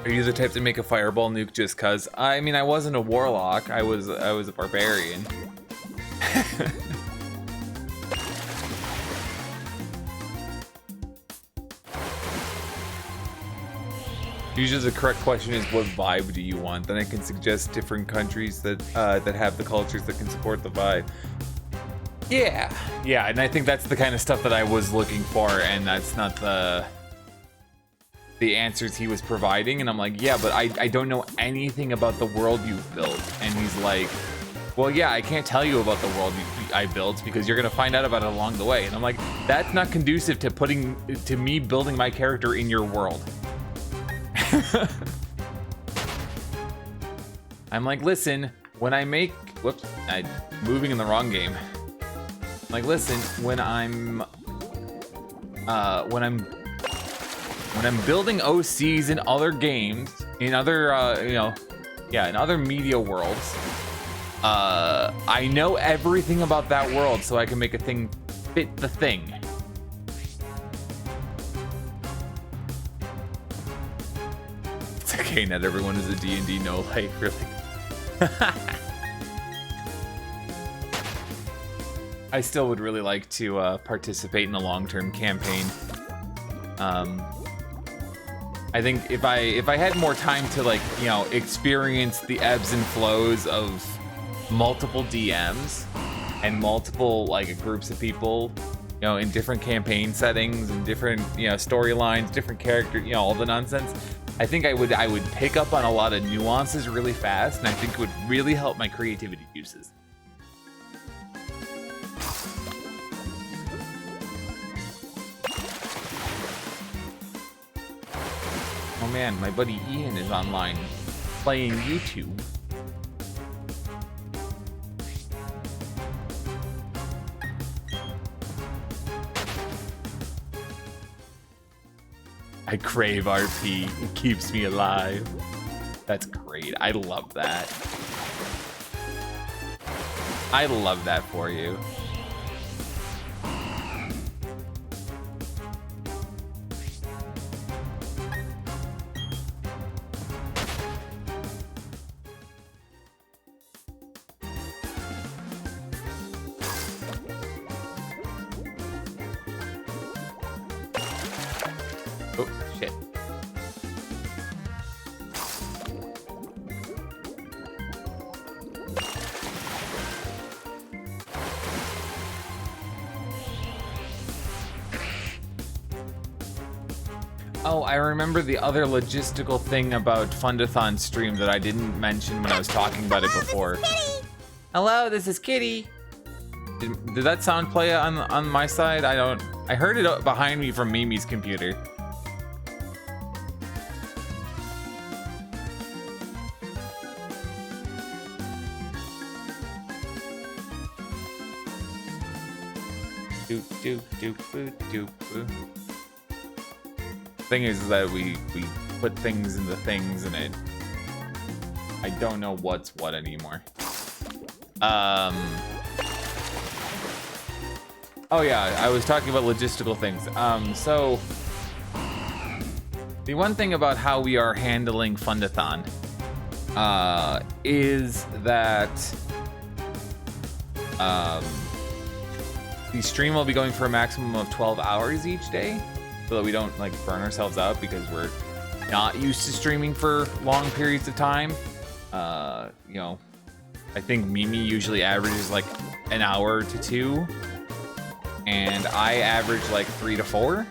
Are you the type to make a fireball nuke just cuz? I mean, I wasn't a warlock. I was a barbarian. Usually the correct question is, what vibe do you want? Then I can suggest different countries that that have the cultures that can support the vibe. Yeah, and I think that's the kind of stuff that I was looking for, and that's not the answers he was providing. And I'm like, yeah, but I don't know anything about the world you've built. And he's like, well, yeah, I can't tell you about the world I built because you're gonna find out about it along the way. And I'm like, that's not conducive to me building my character in your world. I'm like, listen, when I make, whoops, I'm moving in the wrong game. Like, listen, when I'm building OCs in other games, in other, in other media worlds, I know everything about that world, so I can make a thing fit the thing. It's okay, not everyone is a D&D no like, really. I still would really like to participate in a long-term campaign. I think if I had more time to, like, you know, experience the ebbs and flows of multiple DMs and multiple, like, groups of people, you know, in different campaign settings and different, you know, storylines, different characters, you know, all the nonsense, I think I would pick up on a lot of nuances really fast, and I think it would really help my creativity juices. man, my buddy Ian is online playing YouTube. I crave RP. It keeps me alive. That's great. I love that. I love that for you. Oh, shit. Oh, I remember the other logistical thing about Fundathon stream that I didn't mention when I was talking about it before. Hello, this is Kitty. Did that sound play on my side? I heard it behind me from Mimi's computer. Doop doop doop doop doop doop. Thing is that we put things into things and I don't know what's what anymore. Oh yeah, I was talking about logistical things. So the one thing about how we are handling Fundathon is that the stream will be going for a maximum of 12 hours each day, so that we don't like burn ourselves out because we're not used to streaming for long periods of time. You know, I think Mimi usually averages like an hour to 2, and I average like 3 to 4.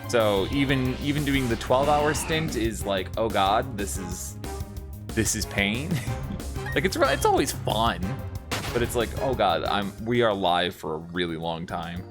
So even doing the 12-hour stint is like, oh god, this is pain. Like it's always fun, but it's like, oh god, we are live for a really long time.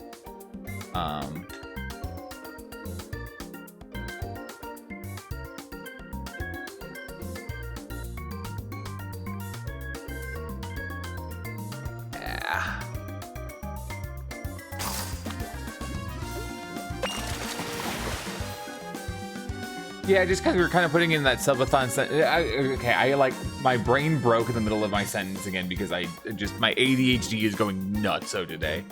Yeah, just because we were kind of putting in that subathon okay, like my brain broke in the middle of my sentence again because my ADHD is going nuts so today.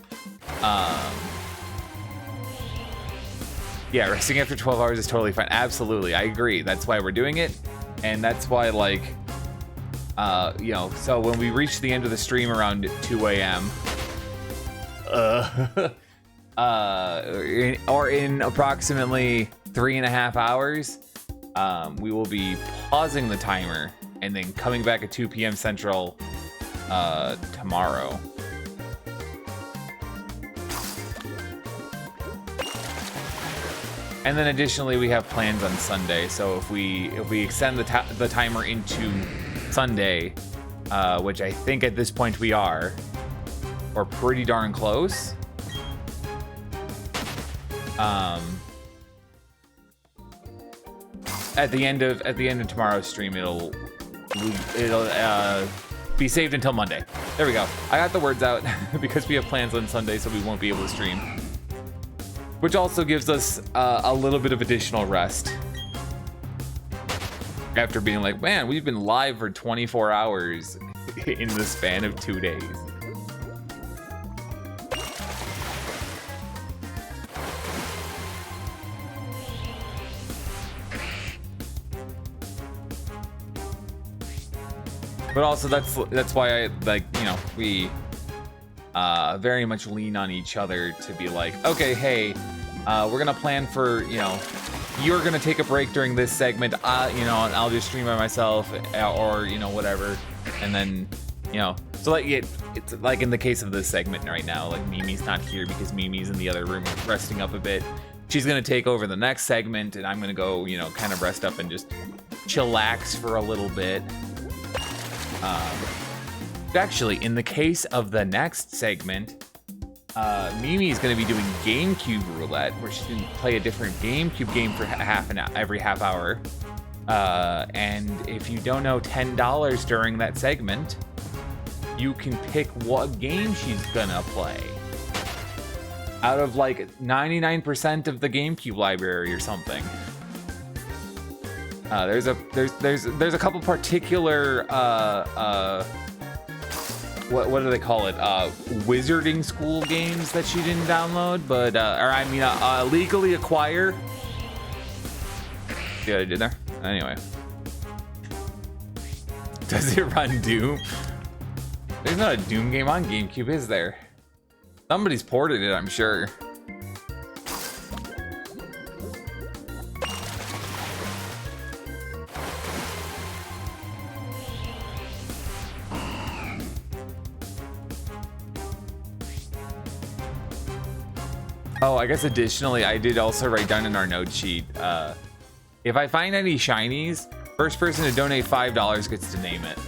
Yeah, resting after 12 hours is totally fine. Absolutely, I agree. That's why we're doing it, and that's why like, you know, so when we reach the end of the stream around 2 a.m. Or in approximately 3.5 hours, we will be pausing the timer and then coming back at 2 p.m. Central tomorrow. And then additionally, we have plans on Sunday. So if we extend the timer into Sunday, which I think at this point we are, or pretty darn close. At the end of tomorrow's stream, it'll be saved until Monday. There we go. I got the words out because we have plans on Sunday, so we won't be able to stream. Which also gives us a little bit of additional rest. After being like, man, we've been live for 24 hours in the span of 2 days. But also that's why I like, you know, we very much lean on each other to be like, okay, hey, we're gonna plan for, you know, you're gonna take a break during this segment, you know, and I'll just stream by myself, or you know, whatever, and then, you know, so like it's like in the case of this segment right now, like Mimi's not here because Mimi's in the other room resting up a bit. She's gonna take over the next segment, and I'm gonna go, you know, kind of rest up and just chillax for a little bit. Actually, in the case of the next segment, Mimi's gonna be doing GameCube roulette, where she's gonna play a different GameCube game for every half hour. And if you don't know $10 during that segment, you can pick what game she's gonna play. Out of like 99% of the GameCube library or something. There's a couple particular what do they call it? Wizarding school games that she didn't download, but legally acquire. See what I did there? Anyway, does it run Doom? There's not a Doom game on GameCube, is there? Somebody's ported it, I'm sure. Oh, I guess additionally, I did also write down in our note sheet, if I find any shinies, first person to donate $5 gets to name it.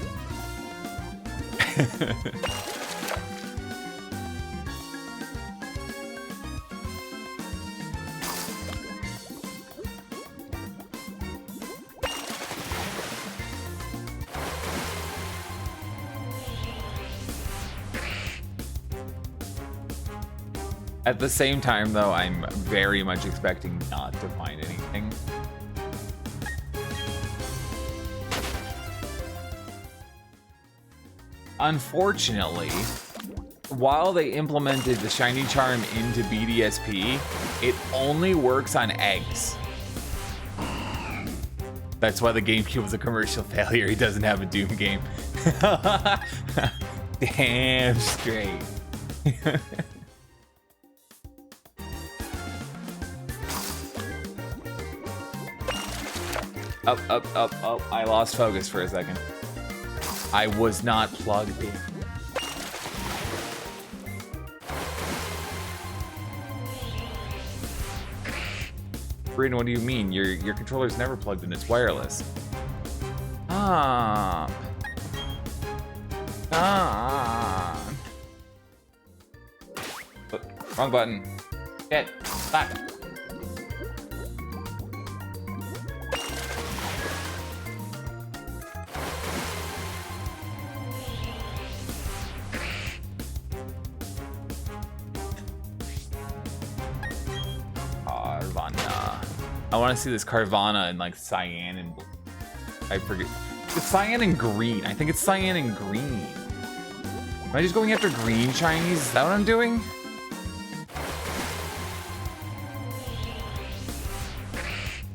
At the same time, though, I'm very much expecting not to find anything. Unfortunately, while they implemented the shiny charm into BDSP, it only works on eggs. That's why the GameCube was a commercial failure. He doesn't have a Doom game. Damn straight. Up. I lost focus for a second. I was not plugged in. Bryn, what do you mean? Your controller's never plugged in, it's wireless. Stop. Wrong button. Get back. I want to see this Carvana in like cyan and blue. I forget. It's cyan and green. I think it's cyan and green. Am I just going after green shinies? Is that what I'm doing?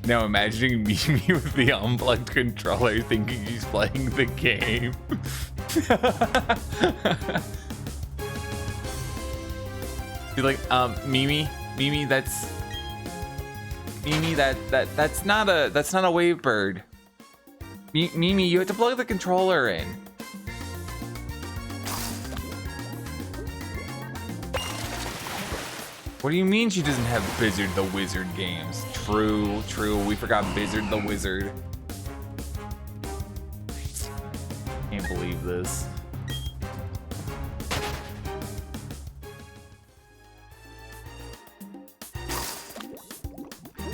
Now imagining Mimi with the unplugged controller thinking he's playing the game. Be like, Mimi, that's Mimi, that's not a wave bird. Mimi, you have to plug the controller in. What do you mean she doesn't have Blizzard the Wizard games? True, we forgot Blizzard the Wizard. Can't believe this.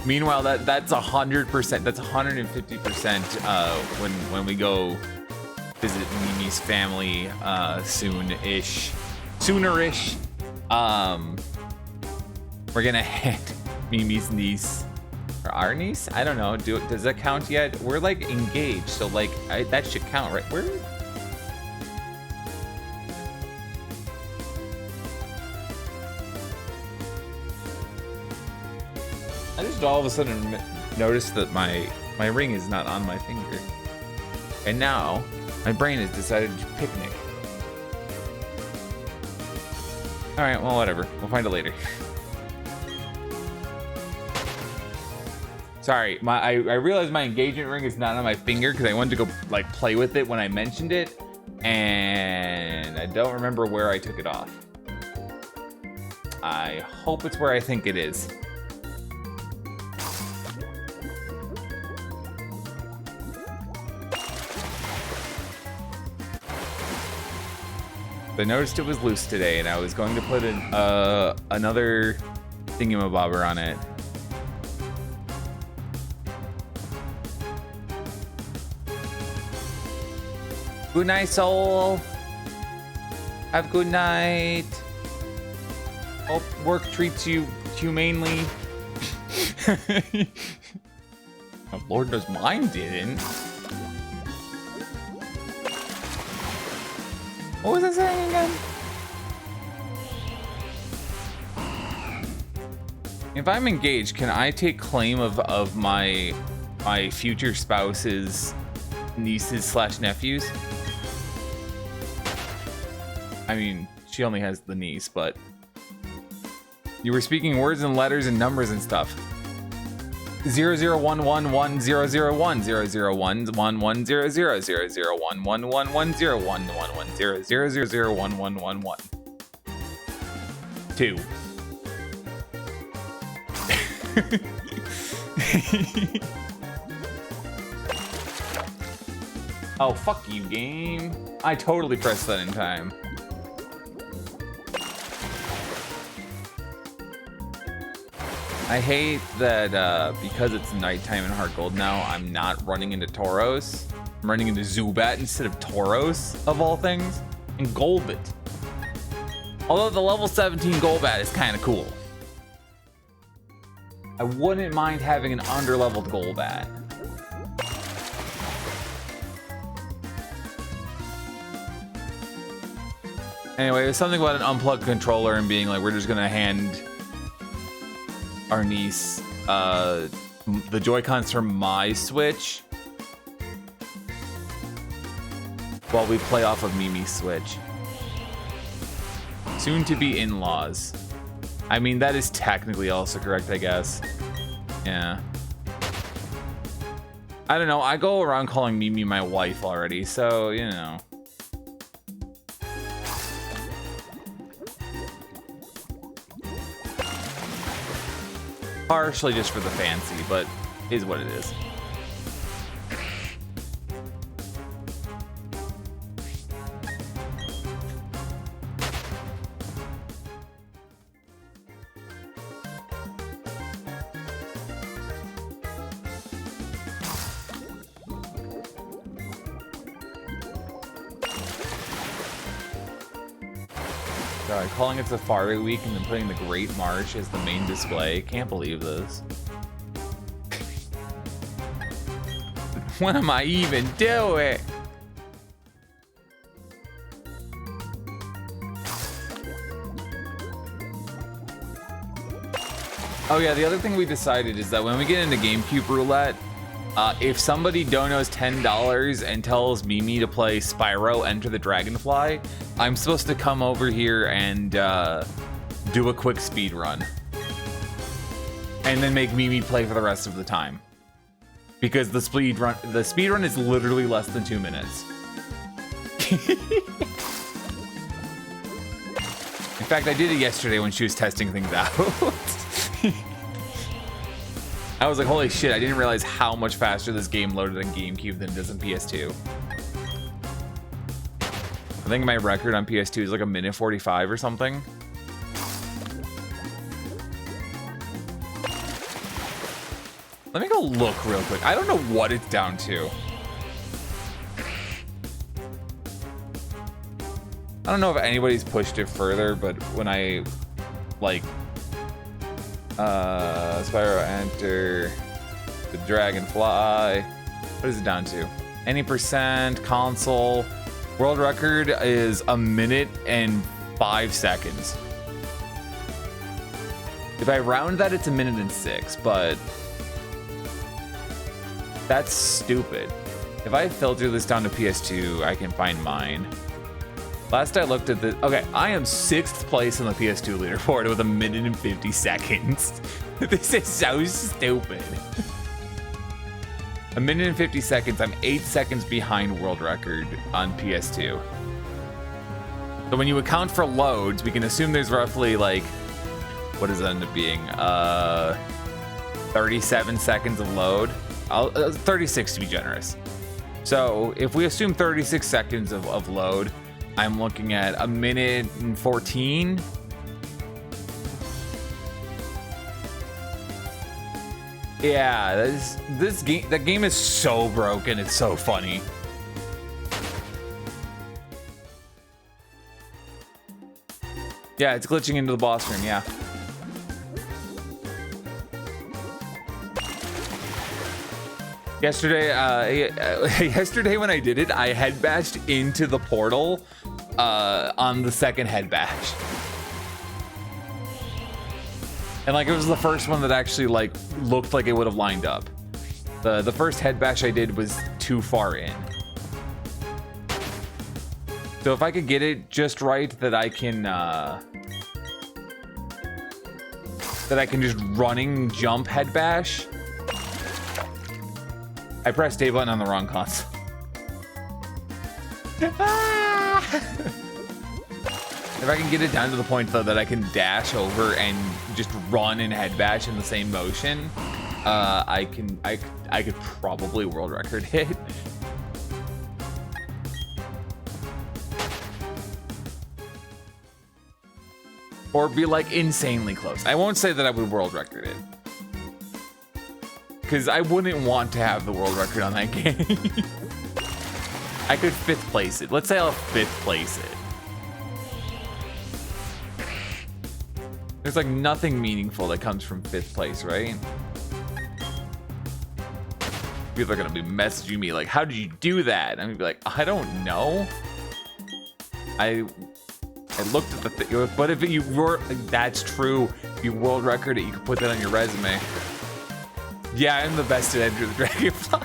Meanwhile, that's 100%. That's 150% when we go visit Mimi's family soonish. We're gonna hand Mimi's niece or our niece. I don't know. Does that count yet? We're like engaged, so like that should count, right? I just all of a sudden noticed that my ring is not on my finger. And now, my brain has decided to picnic. Alright, well, whatever. We'll find it later. Sorry, I realized my engagement ring is not on my finger because I wanted to go, like, play with it when I mentioned it. And I don't remember where I took it off. I hope it's where I think it is. I noticed it was loose today, and I was going to put in another thingamabobber on it. Good night, soul. Have a good night. Hope work treats you humanely. Oh, Lord knows mine didn't. What was I saying again? If I'm engaged, can I take claim of my future spouse's nieces / nephews? I mean, she only has the niece, but you were speaking words and letters and numbers and stuff. 00111001001 0011100111100000111 2. Oh, fuck you, game. I totally pressed that in time. I hate that because it's nighttime in Heart Gold now, I'm not running into Tauros. I'm running into Zubat instead of Tauros, of all things, and Golbat. Although the level 17 Golbat is kind of cool. I wouldn't mind having an under-leveled Golbat. Anyway, it was something about an unplugged controller and being like, we're just gonna hand our niece the Joy-Cons from my Switch while we play off of Mimi's Switch. Soon to be in-laws. I mean, that is technically also correct, I guess. Yeah. I don't know, I go around calling Mimi my wife already, so, you know. Partially just for the fancy, but is what it is. God, calling it Safari Week and then putting the Great March as the main display. Can't believe this. What am I even doing? Oh yeah, the other thing we decided is that when we get into GameCube Roulette, if somebody donos $10 and tells Mimi to play Spyro Enter the Dragonfly, I'm supposed to come over here and do a quick speed run. And then make Mimi play for the rest of the time. Because the speed run is literally less than 2 minutes. In fact, I did it yesterday when she was testing things out. I was like, holy shit, I didn't realize how much faster this game loaded on GameCube than it does on PS2. I think my record on PS2 is like 1:45 or something. Let me go look real quick. I don't know what it's down to. I don't know if anybody's pushed it further, but when I like Spyro Enter the Dragonfly, what is it down to? Any percent, console. World record is 1:05 seconds. If I round that, it's 1:06, but that's stupid. If I filter this down to PS2, I can find mine. Last I looked at the, okay, I am 6th place on the PS2 leaderboard with 1:50 seconds. This is so stupid. 1:50 seconds, I'm 8 seconds behind world record on PS2. So when you account for loads, we can assume there's roughly like, what does that end up being? 37 seconds of load. 36 to be generous. So if we assume 36 seconds of load, I'm looking at 1:14. Yeah, this game. That game is so broken. It's so funny. Yeah, it's glitching into the boss room. Yeah. Yesterday when I did it, I head bashed into the portal on the second head bash. And like it was the first one that actually like looked like it would have lined up. The first head bash I did was too far in. So if I could get it just right that I can just running jump head bash. I pressed A button on the wrong console. If I can get it down to the point though that I can dash over and just run and head bash in the same motion, I could probably world record it. Or be like insanely close. I won't say that I would world record it, because I wouldn't want to have the world record on that game. I could 5th place it. Let's say I'll 5th place it. There's like nothing meaningful that comes from 5th place, right? People are gonna be messaging me like, how did you do that? I'm gonna be like, I don't know. I looked at the thing, but if you were, that's true. If you world record it, you can put that on your resume. Yeah, I'm the best at Enter the Dragonfly.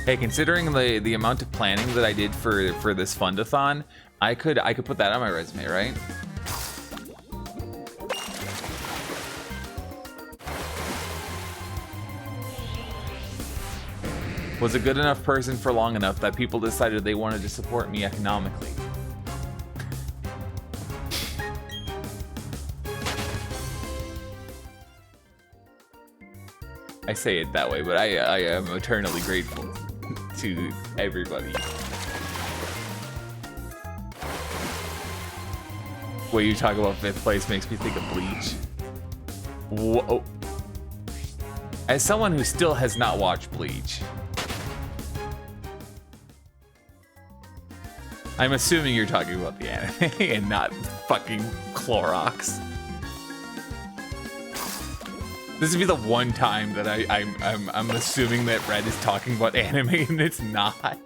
Hey, considering the amount of planning that I did for this Fundathon, I could put that on my resume, right? Was a good enough person for long enough that people decided they wanted to support me economically. I say it that way, but I am eternally grateful to everybody. When you talk about 5th place makes me think of Bleach. Whoa. As someone who still has not watched Bleach, I'm assuming you're talking about the anime and not fucking Clorox. This would be the one time that I'm assuming that Red is talking about anime and it's not.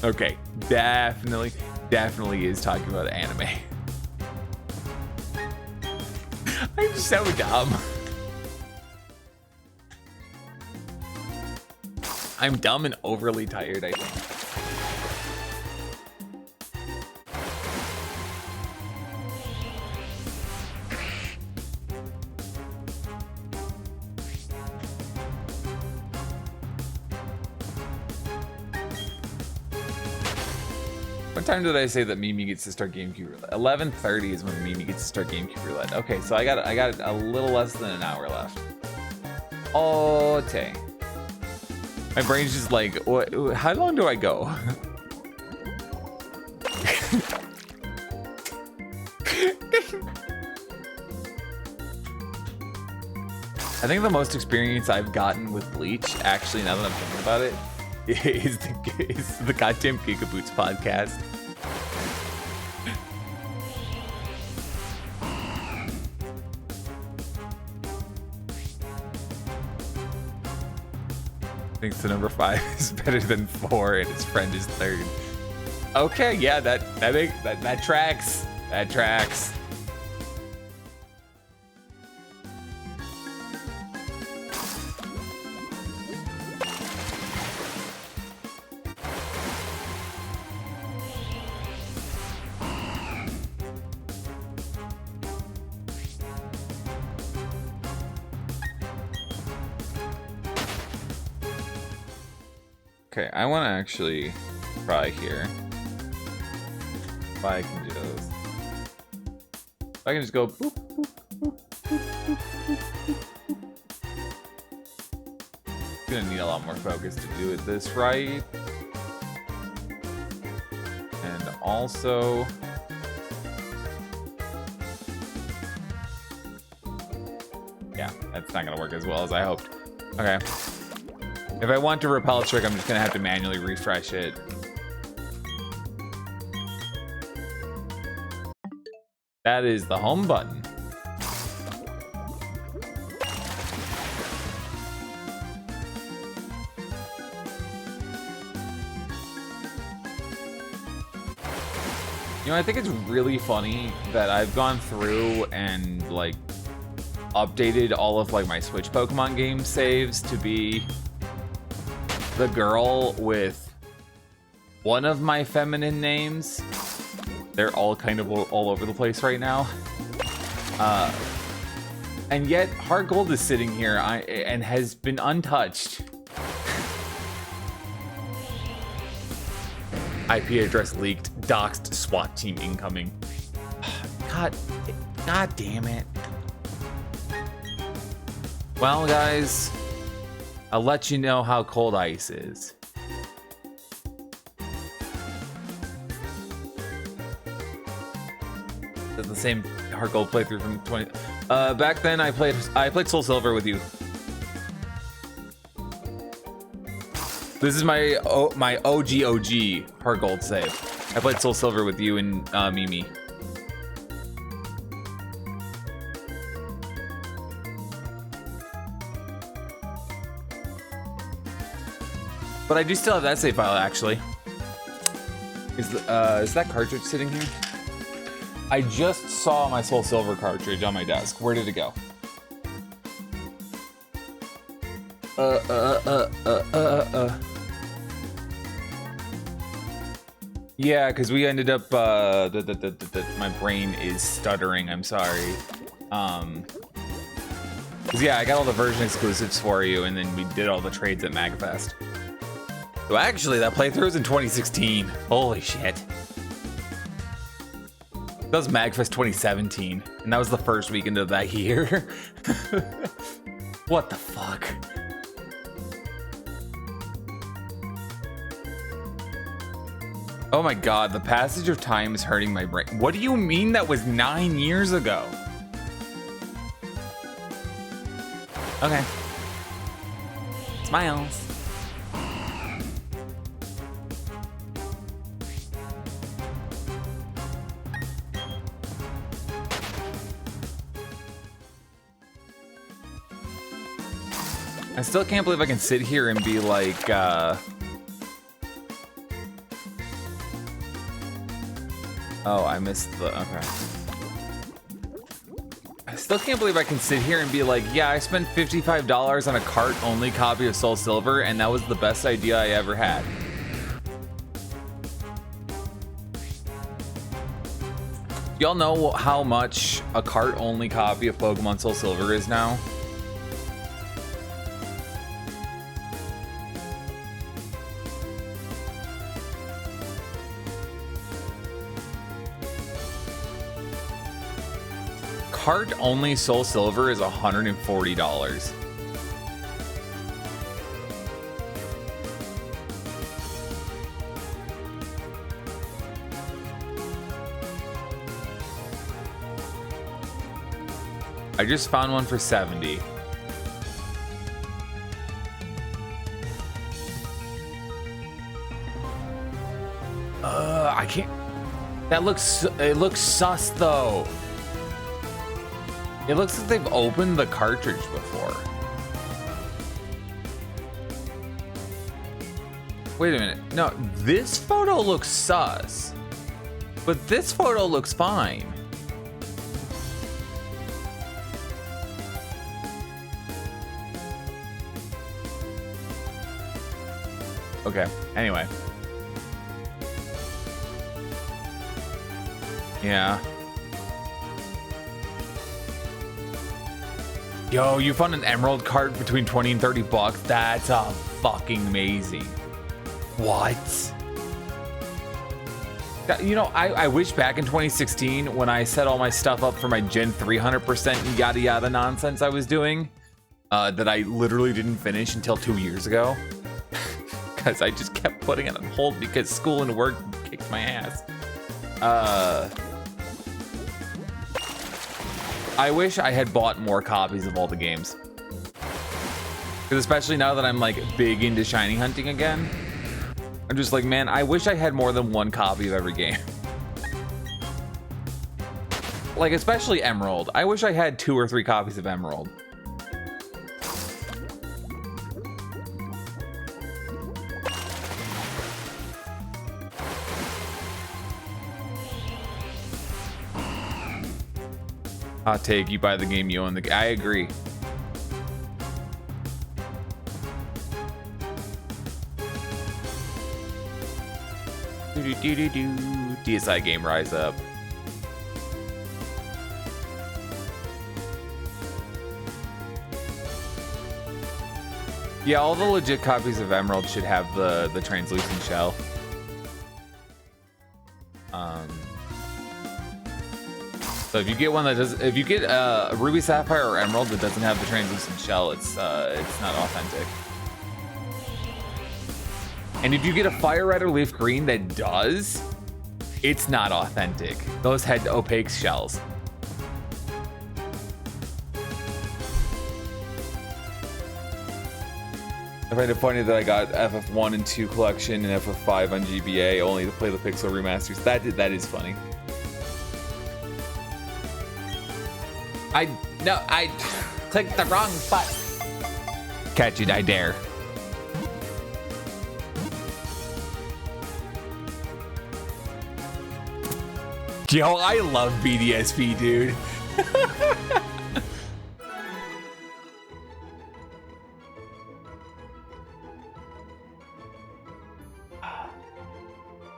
Okay, definitely is talking about anime. I'm so dumb. I'm dumb and overly tired, I think. What time did I say that Mimi gets to start GameCube Roulette? 11:30 is when Mimi gets to start GameCube Roulette. Okay, so I got a little less than an hour left. Okay. My brain's just like, what? How long do I go? I think the most experience I've gotten with Bleach, actually, now that I'm thinking about it, is the goddamn Gigaboots podcast. Thinks the number 5 is better than 4 and his friend is 3rd. Okay, yeah, that tracks. That tracks. Okay, I want to actually try here. If I can do those. I can just go boop, boop, boop, boop, boop, boop, boop. Gonna need a lot more focus to do it this right. And also... yeah, that's not gonna work as well as I hoped. Okay. If I want to repel a trick, I'm just gonna have to manually refresh it. That is the home button. You know, I think it's really funny that I've gone through and like updated all of like my Switch Pokemon game saves to be the girl with one of my feminine names. They're all kind of all over the place right now. And yet Heart Gold is sitting here and has been untouched. IP address leaked. Doxed. SWAT team incoming. God damn it. Well, guys, I'll let you know how cold ice is. That's the same Heart Gold playthrough from 20. Back then, I played Soul Silver with you. This is my OG Heart Gold save. I played Soul Silver with you and Mimi. But I do still have that save file, actually. Is that cartridge sitting here? I just saw my Soul Silver cartridge on my desk. Where did it go? Yeah, because we ended up, my brain is stuttering, I'm sorry. Because yeah, I got all the version exclusives for you, and then we did all the trades at MagFest. So actually, that playthrough was in 2016. Holy shit. That was MagFest 2017, and that was the first weekend of that year. What the fuck? Oh my god, the passage of time is hurting my brain. What do you mean that was 9 years ago? Okay. Smiles. I still can't believe I can sit here and be like, oh, I missed the, okay. I still can't believe I can sit here and be like, yeah, I spent $55 on a cart-only copy of Soul Silver, and that was the best idea I ever had. Y'all know how much a cart-only copy of Pokemon Soul Silver is now? Cart only Soul Silver is $140. I just found one for 70. I can't. That looks. It looks sus though. It looks like they've opened the cartridge before. Wait a minute. No, this photo looks sus. But this photo looks fine. Okay, anyway. Yeah. Yo, you found an emerald cart between 20 and 30 bucks? That's fucking amazing. What? You know, I wish back in 2016 when I set all my stuff up for my Gen 300% yada yada nonsense I was doing, that I literally didn't finish until 2 years ago. Because I just kept putting it on hold because school and work kicked my ass. I wish I had bought more copies of all the games. Because especially now that I'm like big into shiny hunting again, I'm just like, man, I wish I had more than one copy of every game. Like, especially Emerald. I wish I had 2 or 3 copies of Emerald. Hot take, you buy the game, you own the game. I agree. DSi game rise up. Yeah, all the legit copies of Emerald should have the translucent shell. So if you get one that does, if you get a Ruby Sapphire or Emerald that doesn't have the translucent shell, it's not authentic. And if you get a Fire Red or Leaf Green that does, it's not authentic. Those had opaque shells. I find it funny that I got FF1 and 2 collection and FF5 on GBA only to play the Pixel remasters. That is funny. I clicked the wrong button. Catch it, I dare. Yo, I love BDSP, dude.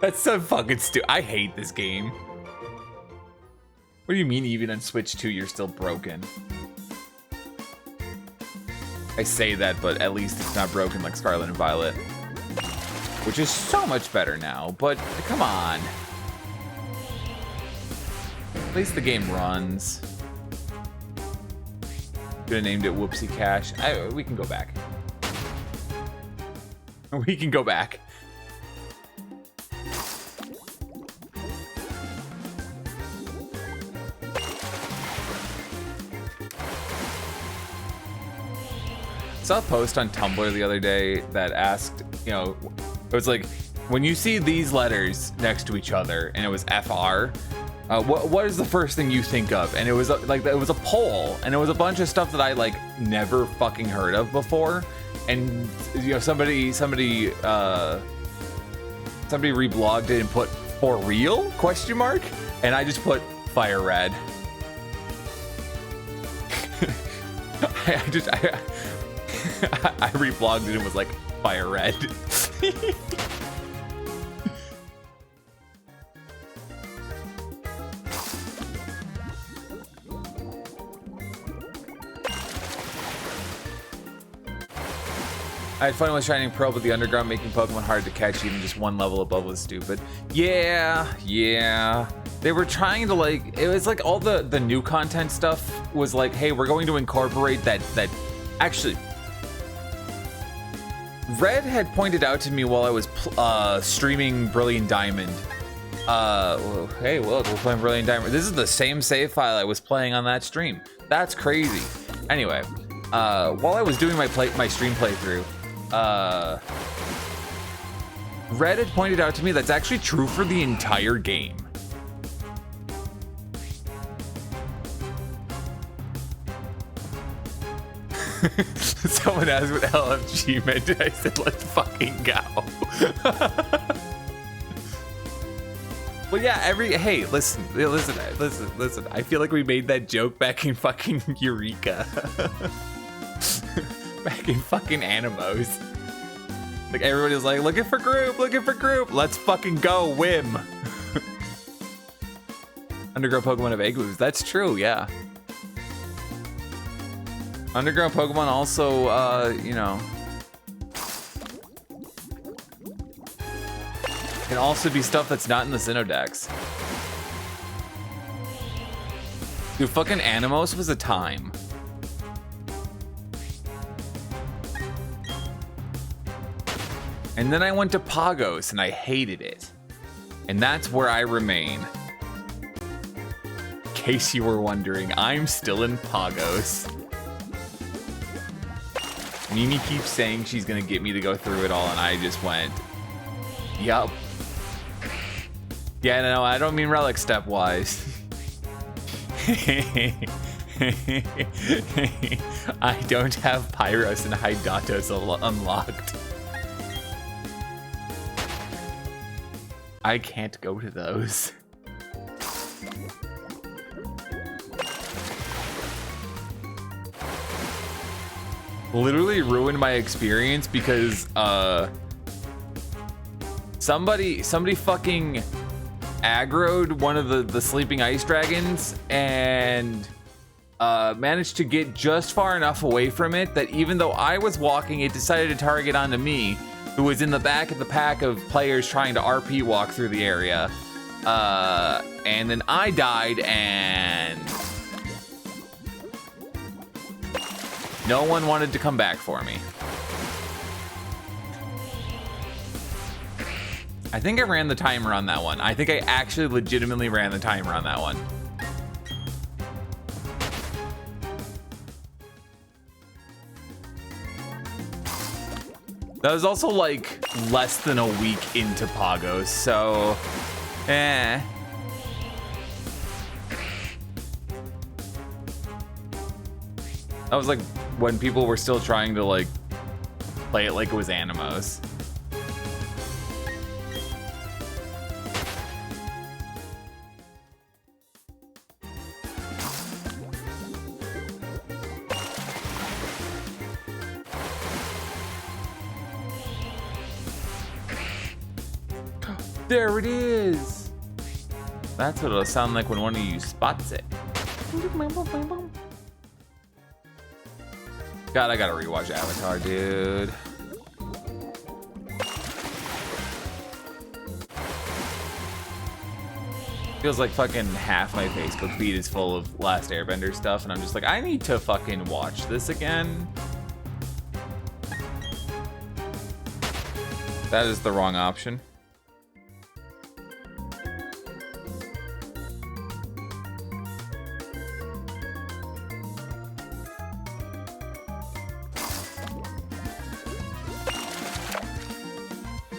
That's so fucking stupid. I hate this game. What do you mean even on Switch 2 you're still broken? I say that, but at least it's not broken like Scarlet and Violet. Which is so much better now, but come on. At least the game runs. Could have named it Whoopsie Cash. We can go back. We can go back. I saw a post on Tumblr the other day that asked, you know, it was like, when you see these letters next to each other, and it was FR, what is the first thing you think of? And it was like, it was a poll, and it was a bunch of stuff that I like never fucking heard of before. And you know, somebody reblogged it and put "for real?" ? And I just put Fire Red. I reblogged it and was like, Fire Red. I had fun with Shining Pearl, but the underground making Pokemon hard to catch even just one level above was stupid. Yeah. They were trying to like, it was like all the new content stuff was like, hey, we're going to incorporate that actually, Red had pointed out to me while I was streaming Brilliant Diamond. Hey, look, we're playing Brilliant Diamond. This is the same save file I was playing on that stream. That's crazy. Anyway, while I was doing my stream playthrough, Red had pointed out to me that's actually true for the entire game. Someone asked what LFG meant. I said, let's fucking go. Well, yeah, hey, listen. I feel like we made that joke back in fucking Eureka. Back in fucking Animos. Like, everybody was like, looking for group. Let's fucking go, Whim. Underground Pokemon have egg moves. That's true, yeah. Underground Pokemon also, you know. Can also be stuff that's not in the Sinnoh decks. Dude, fucking Animos was a time. And then I went to Pagos and I hated it. And that's where I remain. In case you were wondering, I'm still in Pagos. Mimi keeps saying she's gonna get me to go through it all, and I just went, yup. Yeah, no, I don't mean relic step-wise. I don't have Pyros and Hydatos unlocked. I can't go to those. Literally ruined my experience because somebody fucking aggroed one of the sleeping ice dragons and managed to get just far enough away from it that even though I was walking, it decided to target onto me, who was in the back of the pack of players trying to RP walk through the area. And then I died and no one wanted to come back for me. I think I ran the timer on that one. I think I actually legitimately ran the timer on that one. That was also like less than a week into Pagos, so That was like when people were still trying to like play it like it was Animos. There it is. That's what it'll sound like when one of you spots it. God, I gotta rewatch Avatar, dude. Feels like fucking half my Facebook feed is full of Last Airbender stuff, and I'm just like, I need to fucking watch this again. That is the wrong option.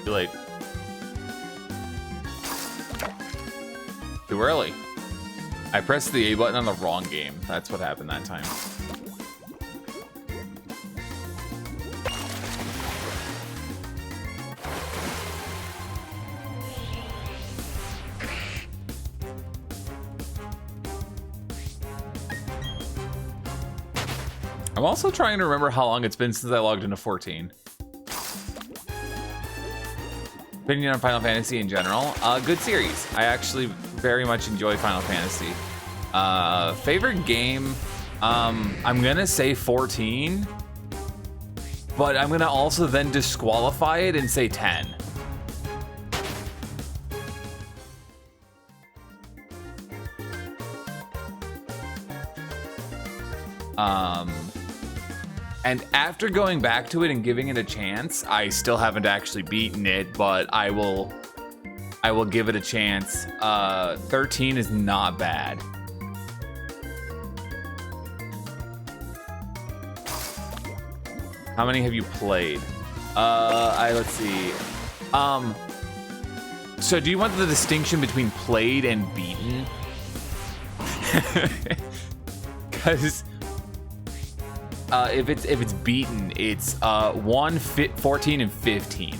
Too late. Too early. I pressed the A button on the wrong game. That's what happened that time. I'm also trying to remember how long it's been since I logged into 14. Opinion on Final Fantasy in general. Good series. I actually very much enjoy Final Fantasy. Favorite game? I'm gonna say 14, but I'm gonna also then disqualify it and say 10. And after going back to it and giving it a chance, I still haven't actually beaten it, but I will give it a chance. 13 is not bad. How many have you played? Let's see. So do you want the distinction between played and beaten? Because if it's beaten, it's 1, 14, and 15.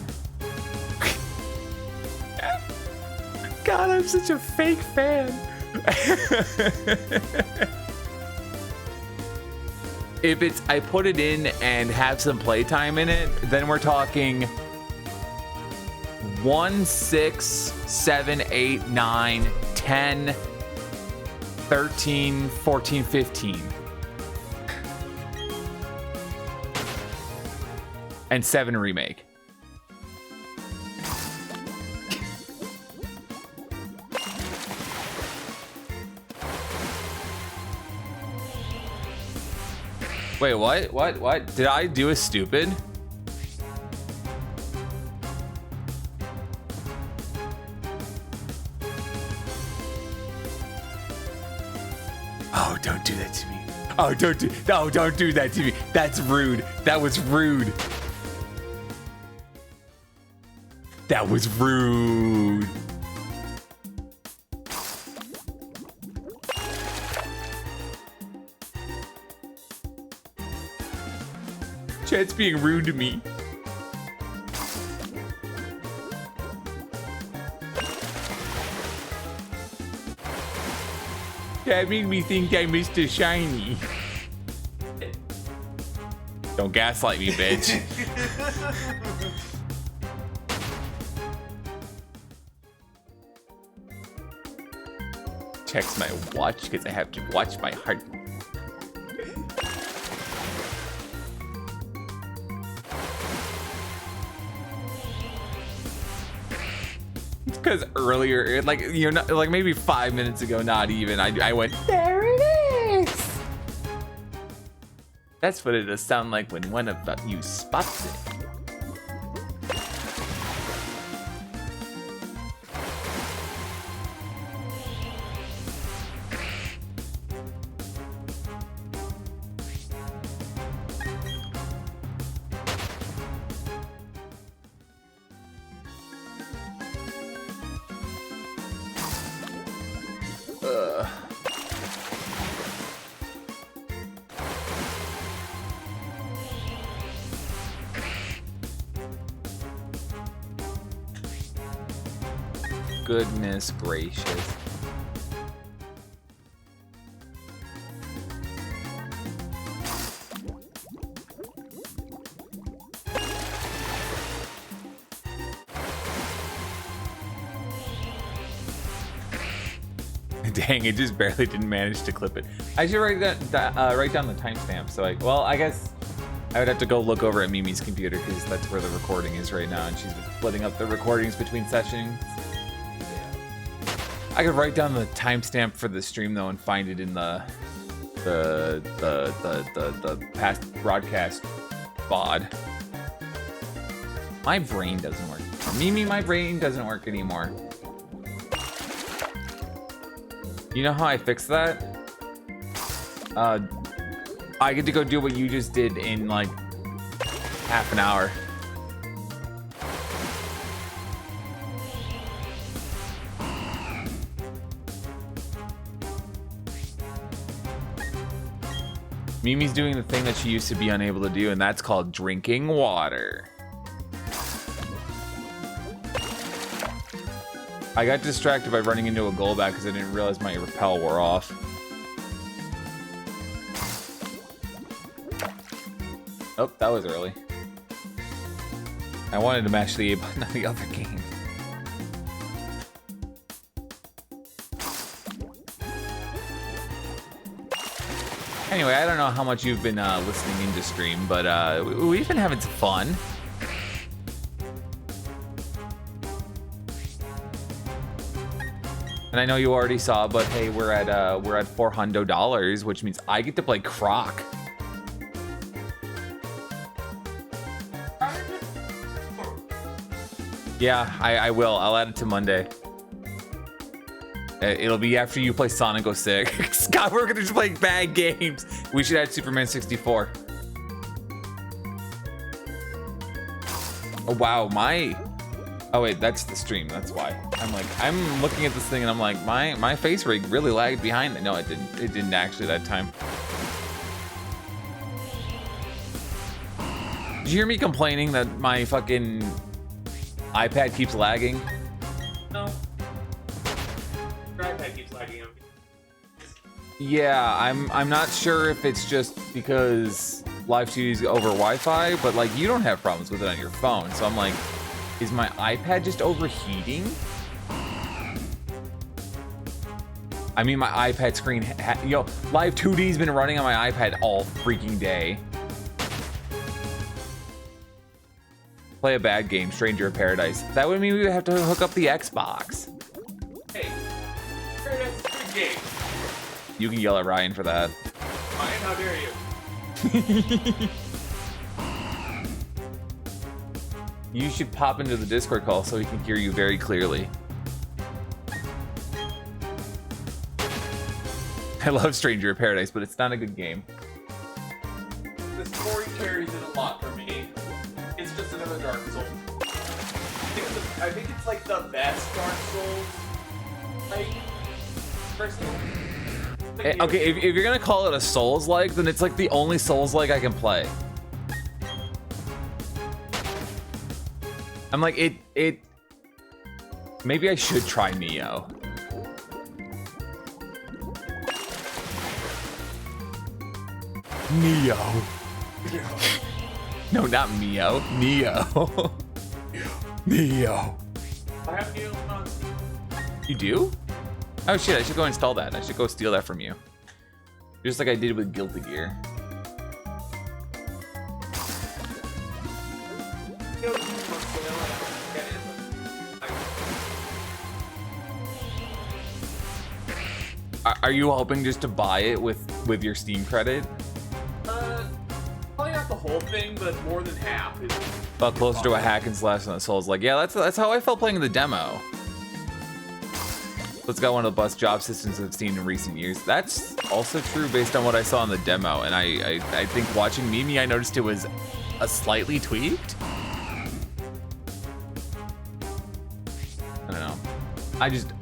God, I'm such a fake fan. If it's I put it in and have some playtime in it, then we're talking 1, 6, 7, 8, 9, 10, 13, 14, 15. And 7 remake. Wait, what? Did I do a stupid? Oh, don't do that to me. Oh, don't do that to me. That's rude. That was rude. That was rude. Chat's being rude to me. That made me think I missed a shiny. Don't gaslight me, bitch. Checks my watch because I have to watch my heart. Because earlier, like, you know, like maybe 5 minutes ago, not even, I went, there it is. That's what it'll sound like when one of you spots it. Goodness gracious. Dang, it just barely didn't manage to clip it. I should write down the timestamp. So I guess I would have to go look over at Mimi's computer because that's where the recording is right now, and she's been splitting up the recordings between sessions. I could write down the timestamp for the stream though and find it in the past broadcast VOD. My brain doesn't work. Mimi, my brain doesn't work anymore. You know how I fix that? I get to go do what you just did in like half an hour. Mimi's doing the thing that she used to be unable to do, and that's called drinking water. I got distracted by running into a goalback because I didn't realize my repel wore off. Oh, that was early. I wanted to mash the A button on the other game. Anyway, I don't know how much you've been listening into stream, but we've been having some fun. And I know you already saw, but hey, we're at $400, which means I get to play Croc. Yeah, I will. I'll add it to Monday. It'll be after you play Sonic 06. God, we're gonna just play bad games. We should add Superman 64. Oh wow, oh wait, that's the stream. That's why. I'm looking at this thing and I'm like, my face rig really lagged behind it. No, it didn't. It didn't actually that time. Did you hear me complaining that my fucking iPad keeps lagging? No. Your iPad keeps lagging. Yeah, I'm not sure if it's just because live streaming over Wi-Fi, but like you don't have problems with it on your phone. So I'm like, is my iPad just overheating? I mean, my iPad screen, yo, Live 2D's been running on my iPad all freaking day. Play a bad game, Stranger of Paradise. That would mean we would have to hook up the Xbox. Hey, that's a good game. You can yell at Ryan for that. Ryan, how dare you? You should pop into the Discord call so we can hear you very clearly. I love Stranger of Paradise, but it's not a good game. The story carries it a lot for me. It's just another Dark Souls. I think it's like the best Dark Souls. Like, personally. Okay, if you're gonna call it a Souls-like, then it's like the only Souls-like I can play. I'm like, it... Maybe I should try Neo. Neo. No, not Mio. Neo. Neo. I have Neo on Steam. You do? Oh shit, I should go install that. I should go steal that from you. Just like I did with Guilty Gear. Neo's on sale, and I don't get it, but Are you hoping just to buy it with your Steam credit? probably not the whole thing, but more than half. Is About closer to a hack and slash on the Souls. Like, yeah, that's how I felt playing the demo. It's got one of the best job systems I've seen in recent years. That's also true based on what I saw in the demo, and I think watching Mimi, I noticed it was a slightly tweaked. I don't know. I just,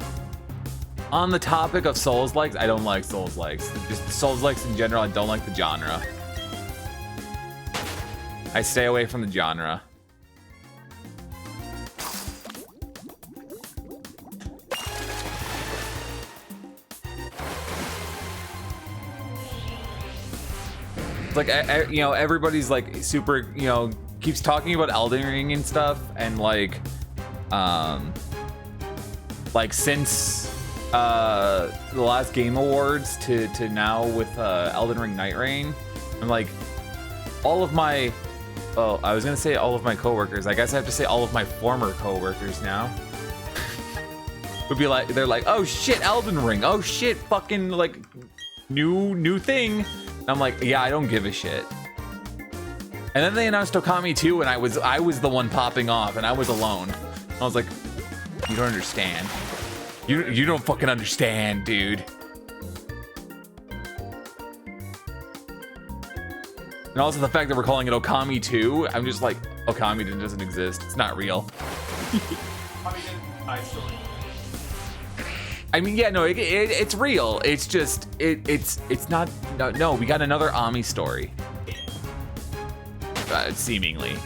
on the topic of Souls-likes, I don't like Souls-likes. Just Souls-likes in general, I don't like the genre. I stay away from the genre. It's like, you know, everybody's like super, you know, keeps talking about Elden Ring and stuff, and like since the last Game Awards to now with Elden Ring Night Reign, I'm like, all of my, well, I was gonna say all of my coworkers. I guess I have to say all of my former coworkers now. Would be like, they're like, oh shit, Elden Ring. Oh shit, fucking like new thing. And I'm like, yeah, I don't give a shit. And then they announced Okami 2, and I was the one popping off, and I was alone. I was like, you don't understand. You don't fucking understand, dude. And also the fact that we're calling it Okami 2, I'm just like, Okami doesn't exist. It's not real. I mean, yeah, no, it's real. It's just, it's not, no, we got another Ami story. Seemingly.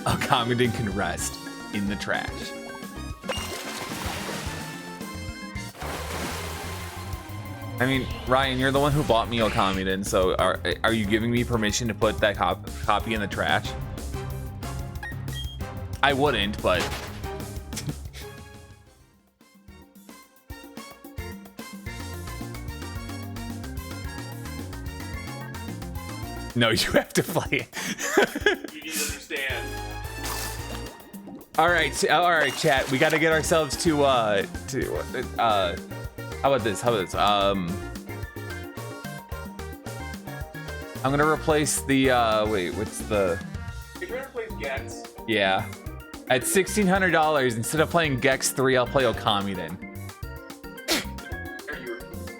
Okami can rest in the trash. I mean, Ryan, you're the one who bought me Okamiden, so are you giving me permission to put that copy in the trash? I wouldn't, but... No, you have to play it. you need to understand. All right, chat. We got to get ourselves to how about this? I'm gonna replace the wait, what's the? You're gonna replace Gex. Yeah, at $1,600 instead of playing Gex 3, I'll play Okamiden.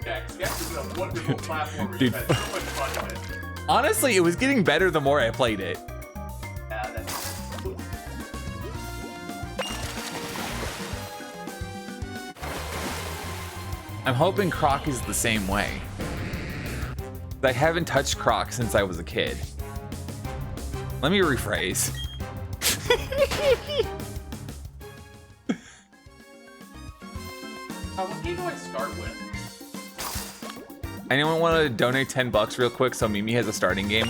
Gex is a wonderful platform. Dude. You've had so much fun with it. Honestly, it was getting better the more I played it. Yeah, that's. I'm hoping Croc is the same way. I haven't touched Croc since I was a kid. Let me rephrase. What game do I start with? Anyone want to donate $10 real quick so Mimi has a starting game?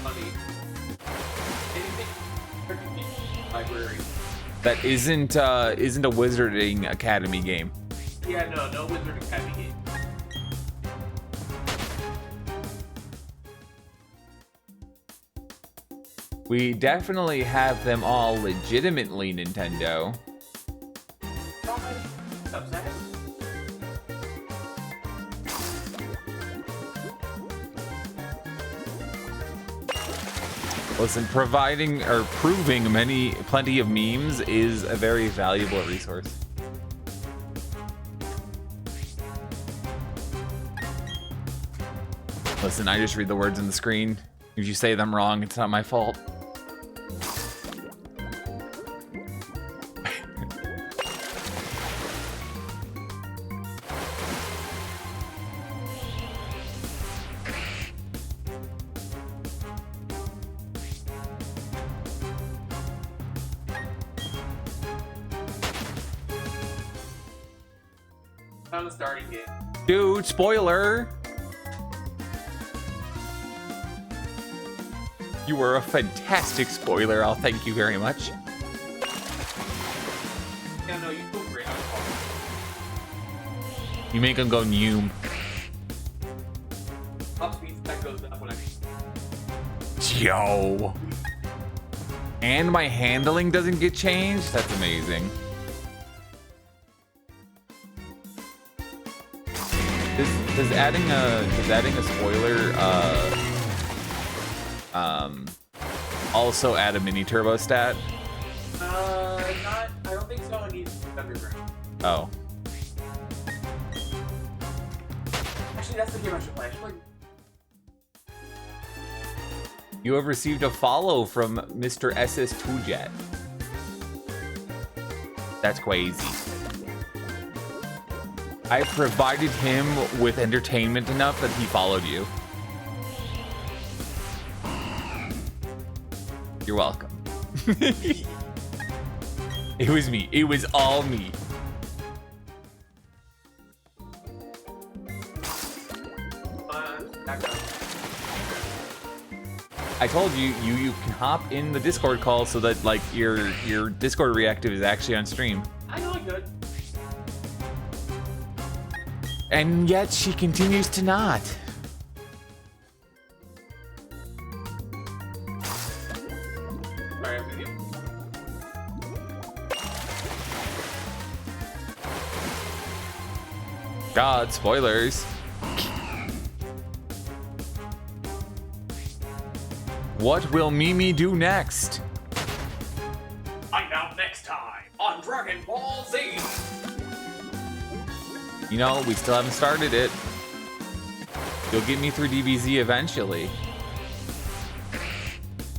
Money. Anything? Library. That isn't a Wizarding Academy game. Yeah, no Wizard Academy game. We definitely have them all legitimately Nintendo. Upset? Listen, providing or proving plenty of memes is a very valuable resource. Listen, I just read the words on the screen. If you say them wrong, it's not my fault. On the starting game. Dude, spoiler! You were a fantastic spoiler. I'll thank you very much. Yeah, no, you feel great. You make him go Noom. Top speed that goes up when I. Yo. And my handling doesn't get changed? That's amazing. Does adding a spoiler also add a mini turbo stat? I don't think so. It needs underground. Oh. Actually, that's the game I should play. You have received a follow from Mr. SS2Jet. That's crazy. I provided him with entertainment enough that he followed you. You're welcome. It was me. It was all me. I told you, you can hop in the Discord call so that like your Discord reactive is actually on stream. I know I could. And yet she continues to not. Alright, I'm with you. God, spoilers. What will Mimi do next? Find out next time on Dragon Ball Z. You know, we still haven't started it. You'll get me through DBZ eventually.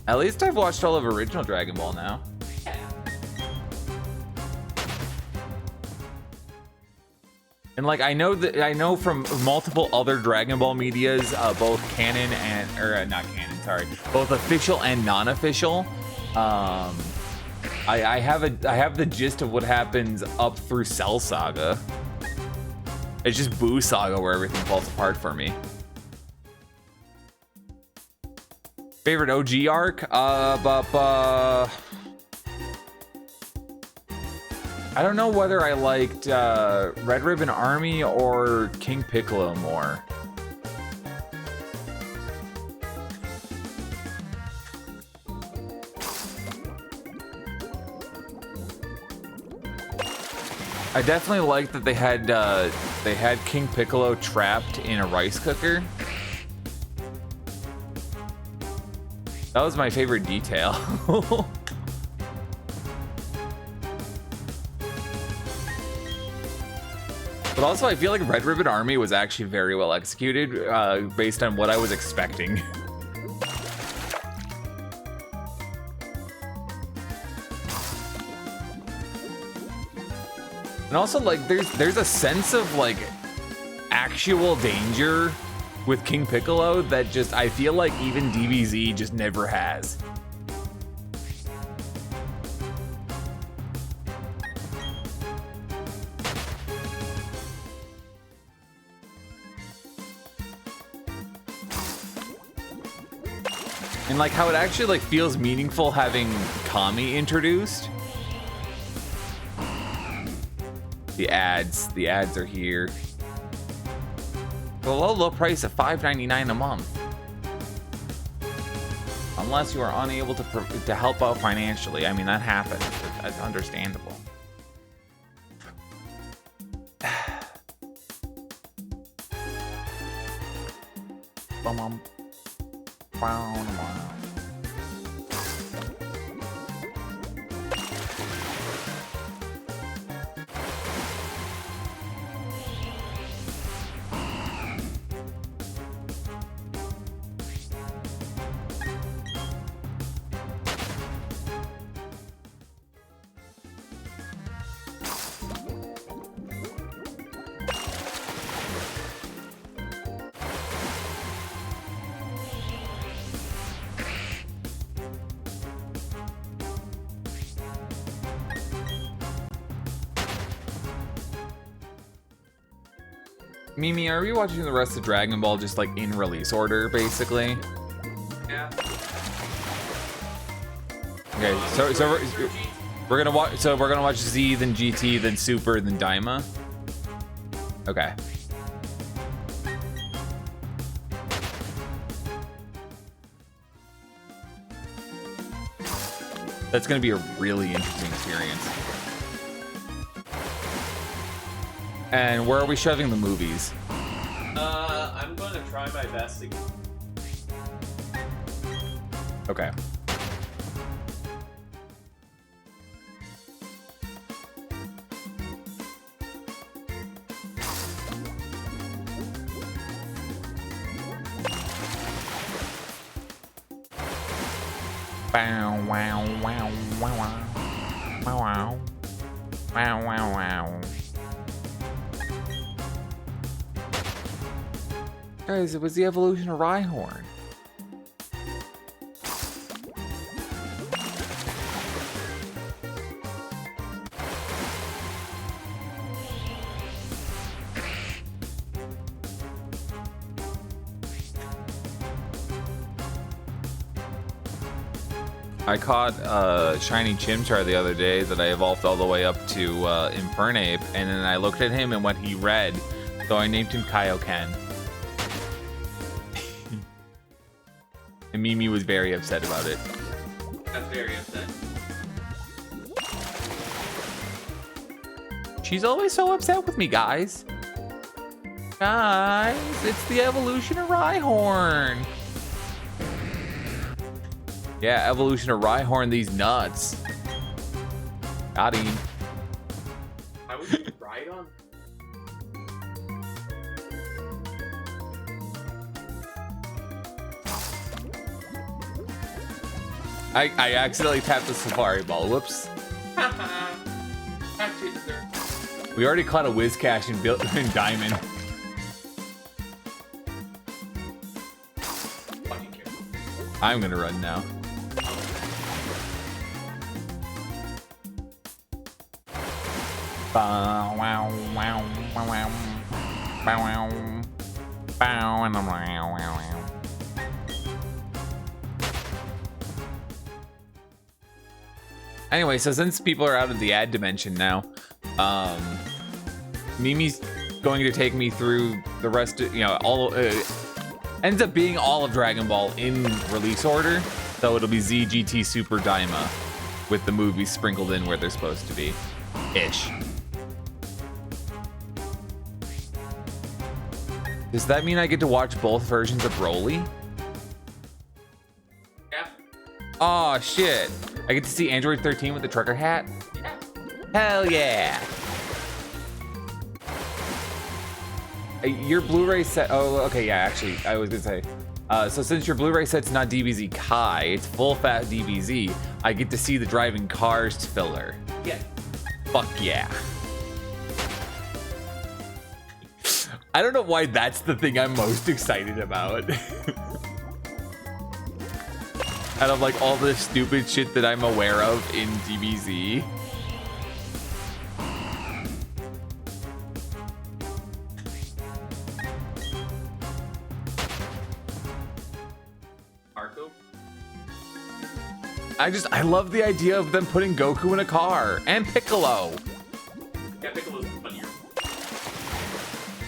At least I've watched all of original Dragon Ball now. Yeah. And like I know from multiple other Dragon Ball medias, both canon and not canon, sorry, both official and non-official. I have the gist of what happens up through Cell Saga. It's just Boo Saga where everything falls apart for me. Favorite OG arc? I don't know whether I liked Red Ribbon Army or King Piccolo more. I definitely liked that they had King Piccolo trapped in a rice cooker. That was my favorite detail. But also, I feel like Red Ribbon Army was actually very well executed based on what I was expecting. And also, like, there's a sense of, like, actual danger with King Piccolo that just, I feel like even DBZ just never has. And, like, how it actually, like, feels meaningful having Kami introduced. The ads are here. For a low price of $5.99 a month. Unless you are unable to help out financially. I mean, that happens. That's understandable. Bum, bum. Mimi, are we watching the rest of Dragon Ball just like in release order, basically? Yeah. Okay, so we're gonna watch. So we're gonna watch Z, then GT, then Super, then Daima. Okay. That's gonna be a really interesting experience. And where are we shoving the movies? I'm going to try my best to. Okay. Bow wow wow wow wow wow wow wow wow. Guys, it was the evolution of Rhyhorn. I caught a shiny Chimchar the other day that I evolved all the way up to Infernape, and then I looked at him and what he read, so I named him Kaioken. And Mimi was very upset about it. That's very upset. She's always so upset with me, guys. Guys, it's the evolution of Rhyhorn. Yeah, evolution of Rhyhorn, these nuts. Got him. How would you ride on? I accidentally tapped the Safari Ball. Whoops. We already caught a Whiscash in Diamond. I'm gonna run now. Bow wow wow wow wow bow wow bow and wow wow wow. Anyway, so since people are out of the ad dimension now, Mimi's going to take me through the rest of, all ends up being all of Dragon Ball in release order. So it'll be Z, GT, Super, Daima, with the movies sprinkled in where they're supposed to be. Ish. Does that mean I get to watch both versions of Broly? Yeah. Oh shit. I get to see Android 13 with the trucker hat? Yeah. Hell yeah. Your Blu-ray set, oh, okay, yeah, actually, I was gonna say, so since your Blu-ray set's not DBZ Kai, it's full fat DBZ, I get to see the driving cars filler. Yeah. Fuck yeah. I don't know why that's the thing I'm most excited about. Out of like all the stupid shit that I'm aware of in DBZ. I love the idea of them putting Goku in a car and Piccolo. Yeah, Piccolo's funnier.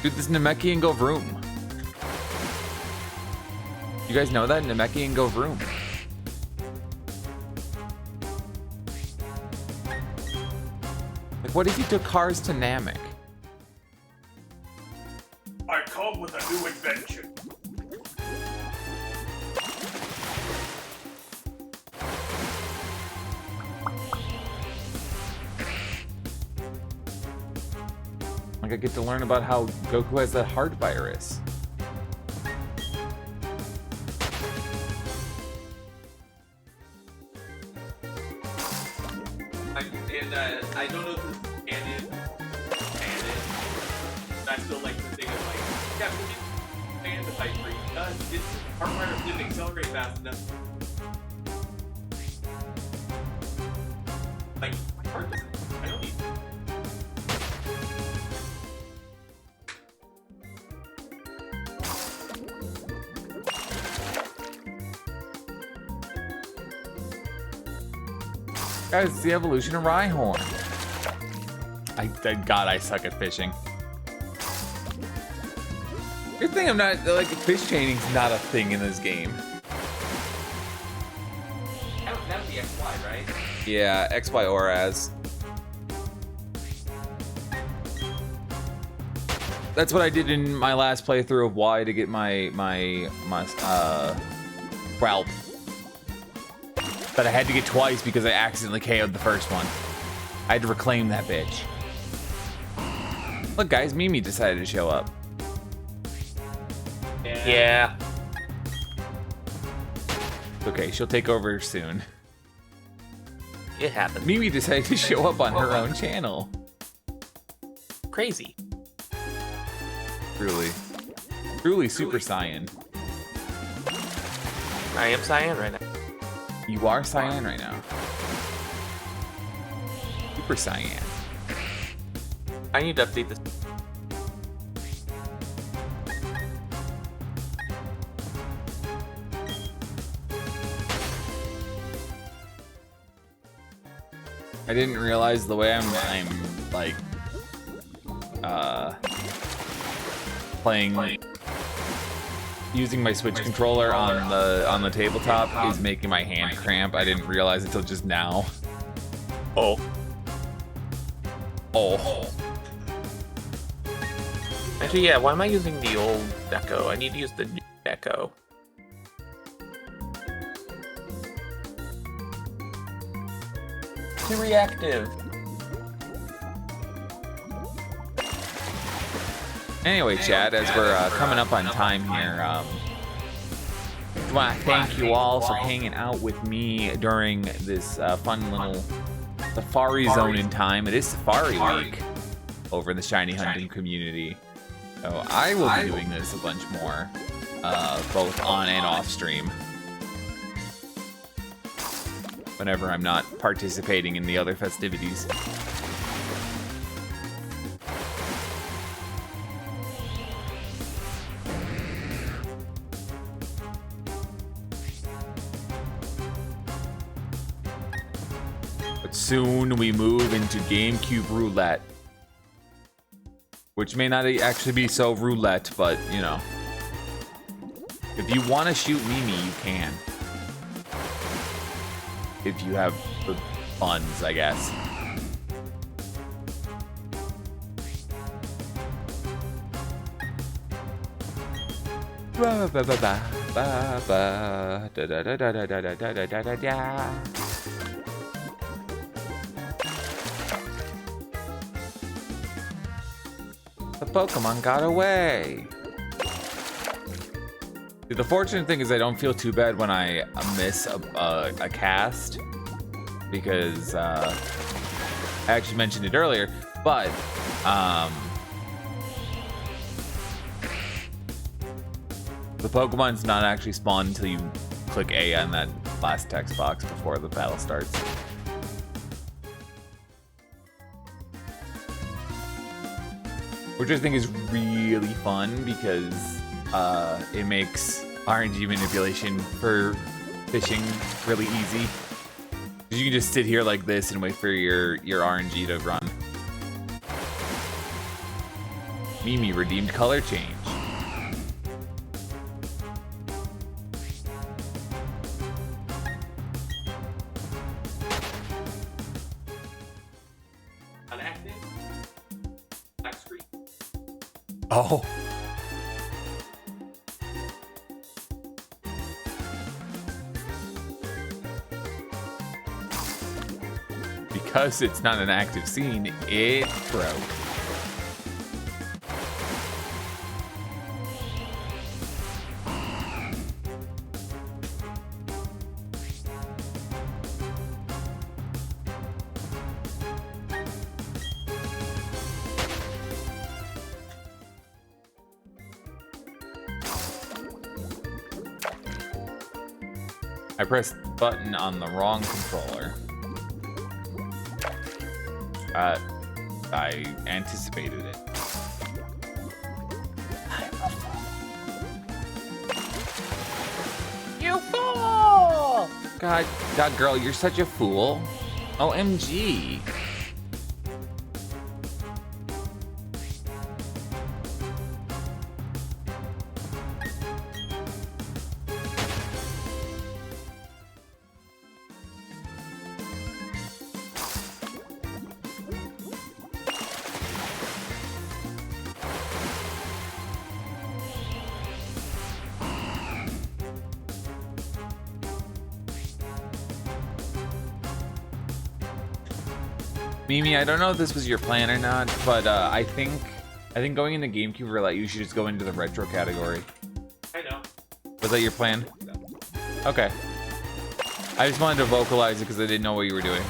Dude, this Namekian go vroom. You guys know that? Namekian go vroom. Like, what if you took cars to Namek? I come with a new invention. Like I get to learn about how Goku has that heart virus. I don't know if this is canon. I still like to think of like, yeah, we can expand the fight free because this heart virus didn't accelerate fast enough. Like, my heart doesn't. I don't need. Guys, it's the evolution of Rhyhorn. God, I suck at fishing. Good thing I'm not, like, fish chaining's not a thing in this game. That would be XY, right? Yeah, XY or as. That's what I did in my last playthrough of Y to get my Ralph. But I had to get twice because I accidentally KO'd the first one. I had to reclaim that bitch. Look, guys, Mimi decided to show up. Yeah. Okay, she'll take over soon. It happened. Mimi decided to show up on her own channel. Crazy. Truly Super Saiyan. I am Cyan right now. You are Cyan right now. Super Saiyan. I need to update this. I didn't realize the way I'm like playing using my Switch controller on the tabletop is making my hand cramp. I didn't realize until just now. Oh. Actually, yeah, why am I using the old Deco? I need to use the new Deco. Too reactive. Anyway, Chad, as we're coming up on time here, I want to thank you all for hanging out with me during this fun little safari zone in time. It is Safari Week over in the shiny hunting community. So I will be doing this a bunch more, both on and off stream, whenever I'm not participating in the other festivities. But soon we move into GameCube Roulette, which may not actually be so roulette, but you know, if you want to shoot Mimi, you can. If you have the funds, I guess. Ba ba ba ba ba ba da da da da da da da da da da da. The Pokemon got away. The fortunate thing is I don't feel too bad when I miss a cast, because I actually mentioned it earlier, but the Pokemon's not actually spawned until you click A on that last text box before the battle starts. Which I think is really fun because it makes RNG manipulation for fishing really easy. You can just sit here like this and wait for your RNG to run. Mimi redeemed color change. Unactive. Black screen. Oh. Because it's not an active scene, it broke. I pressed button on the wrong controller. I anticipated it. You fool! God, girl, you're such a fool. OMG. Mimi, I don't know if this was your plan or not, but I think going into GameCube Roulette, you should just go into the retro category. I know. Was that your plan? Okay. I just wanted to vocalize it because I didn't know what you were doing.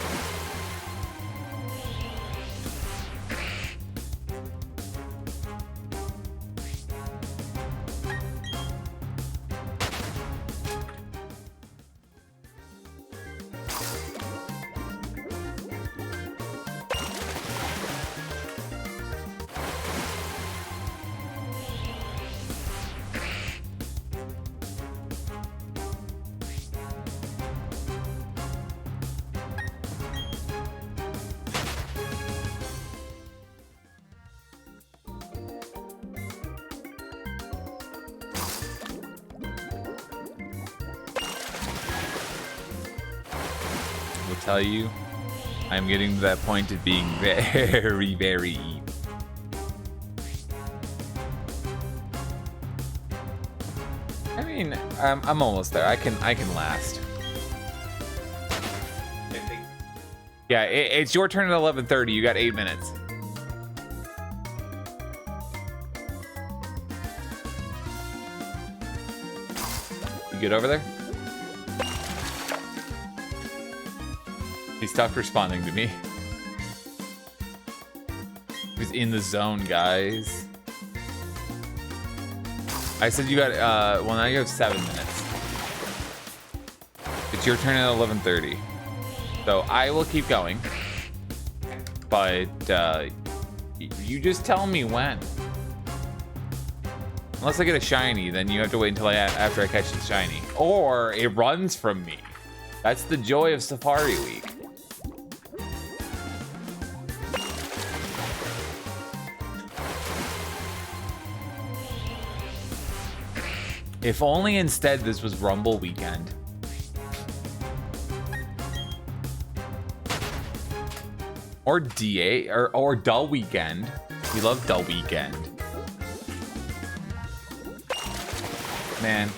Tell you, I'm getting to that point of being very, very evil. I mean, I'm almost there. I can last. Yeah, it's your turn at 11:30. You got 8 minutes. You get over there? He stopped responding to me. He was in the zone, guys. I said you got, well, now you have 7 minutes. It's your turn at 11:30. So I will keep going. But, you just tell me when. Unless I get a shiny, then you have to wait until after I catch the shiny. Or it runs from me. That's the joy of Safari Week. If only instead this was Rumble Weekend. Or DA, or Dull Weekend. We love Dull Weekend. Man.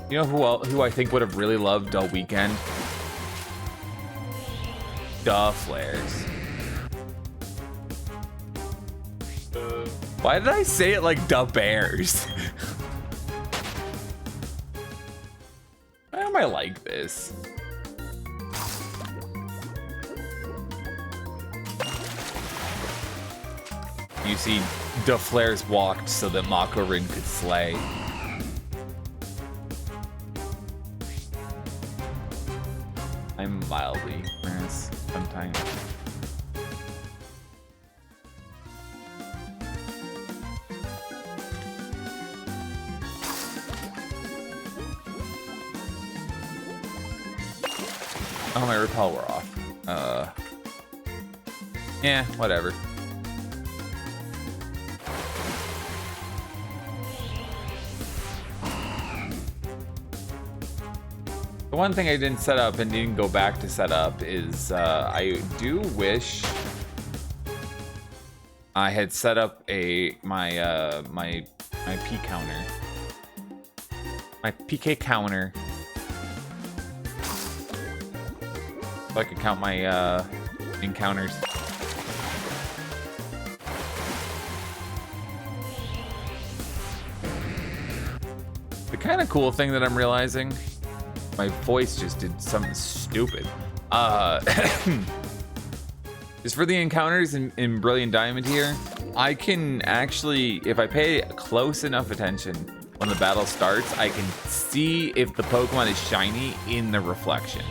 You know who I think would have really loved Dull Weekend? Duh Flares. Why did I say it like Duh Bears? Why am I like this? You see, the Flares walked so that Makorin could slay. I'm mildly nervous sometimes. Oh, my repel were off. Yeah, whatever. The one thing I didn't set up and didn't go back to set up is I do wish I had set up my P counter. My PK counter. So I could count my encounters. The kind of cool thing that I'm realizing, my voice just did something stupid. Is for the encounters in Brilliant Diamond here, I can actually, if I pay close enough attention, when the battle starts, I can see if the Pokemon is shiny in the reflection.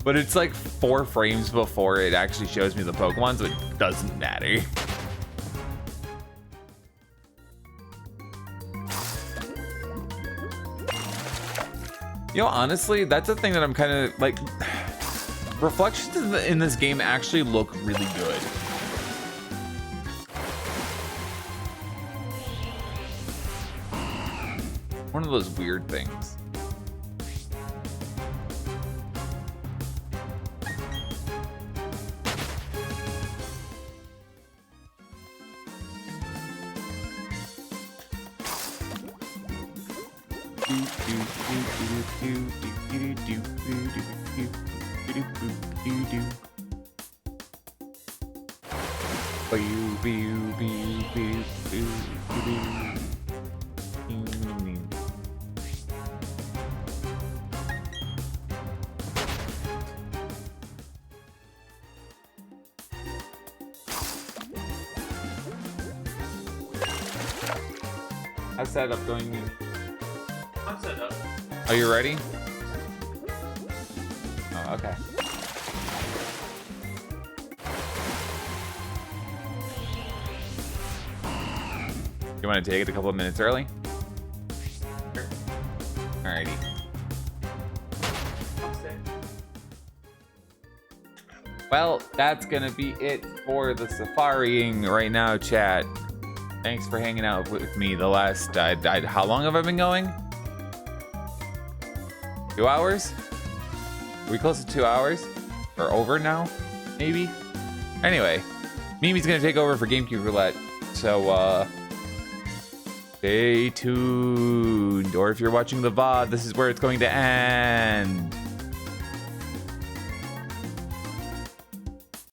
But it's like 4 frames before it actually shows me the Pokemon, so it doesn't matter. You know, honestly, that's the thing that I'm kind of like. Reflections in this game actually look really good. One of those weird things. How's setup going? I'm set up. Are you ready? Oh, okay. You want to take it a couple of minutes early? Sure. Alrighty. Well, that's gonna be it for the safaring right now, chat. Thanks for hanging out with me the last, how long have I been going? 2 hours? Are we close to 2 hours? Or over now, maybe? Anyway, Mimi's gonna take over for GameCube Roulette, so, stay tuned. Or if you're watching the VOD, this is where it's going to end.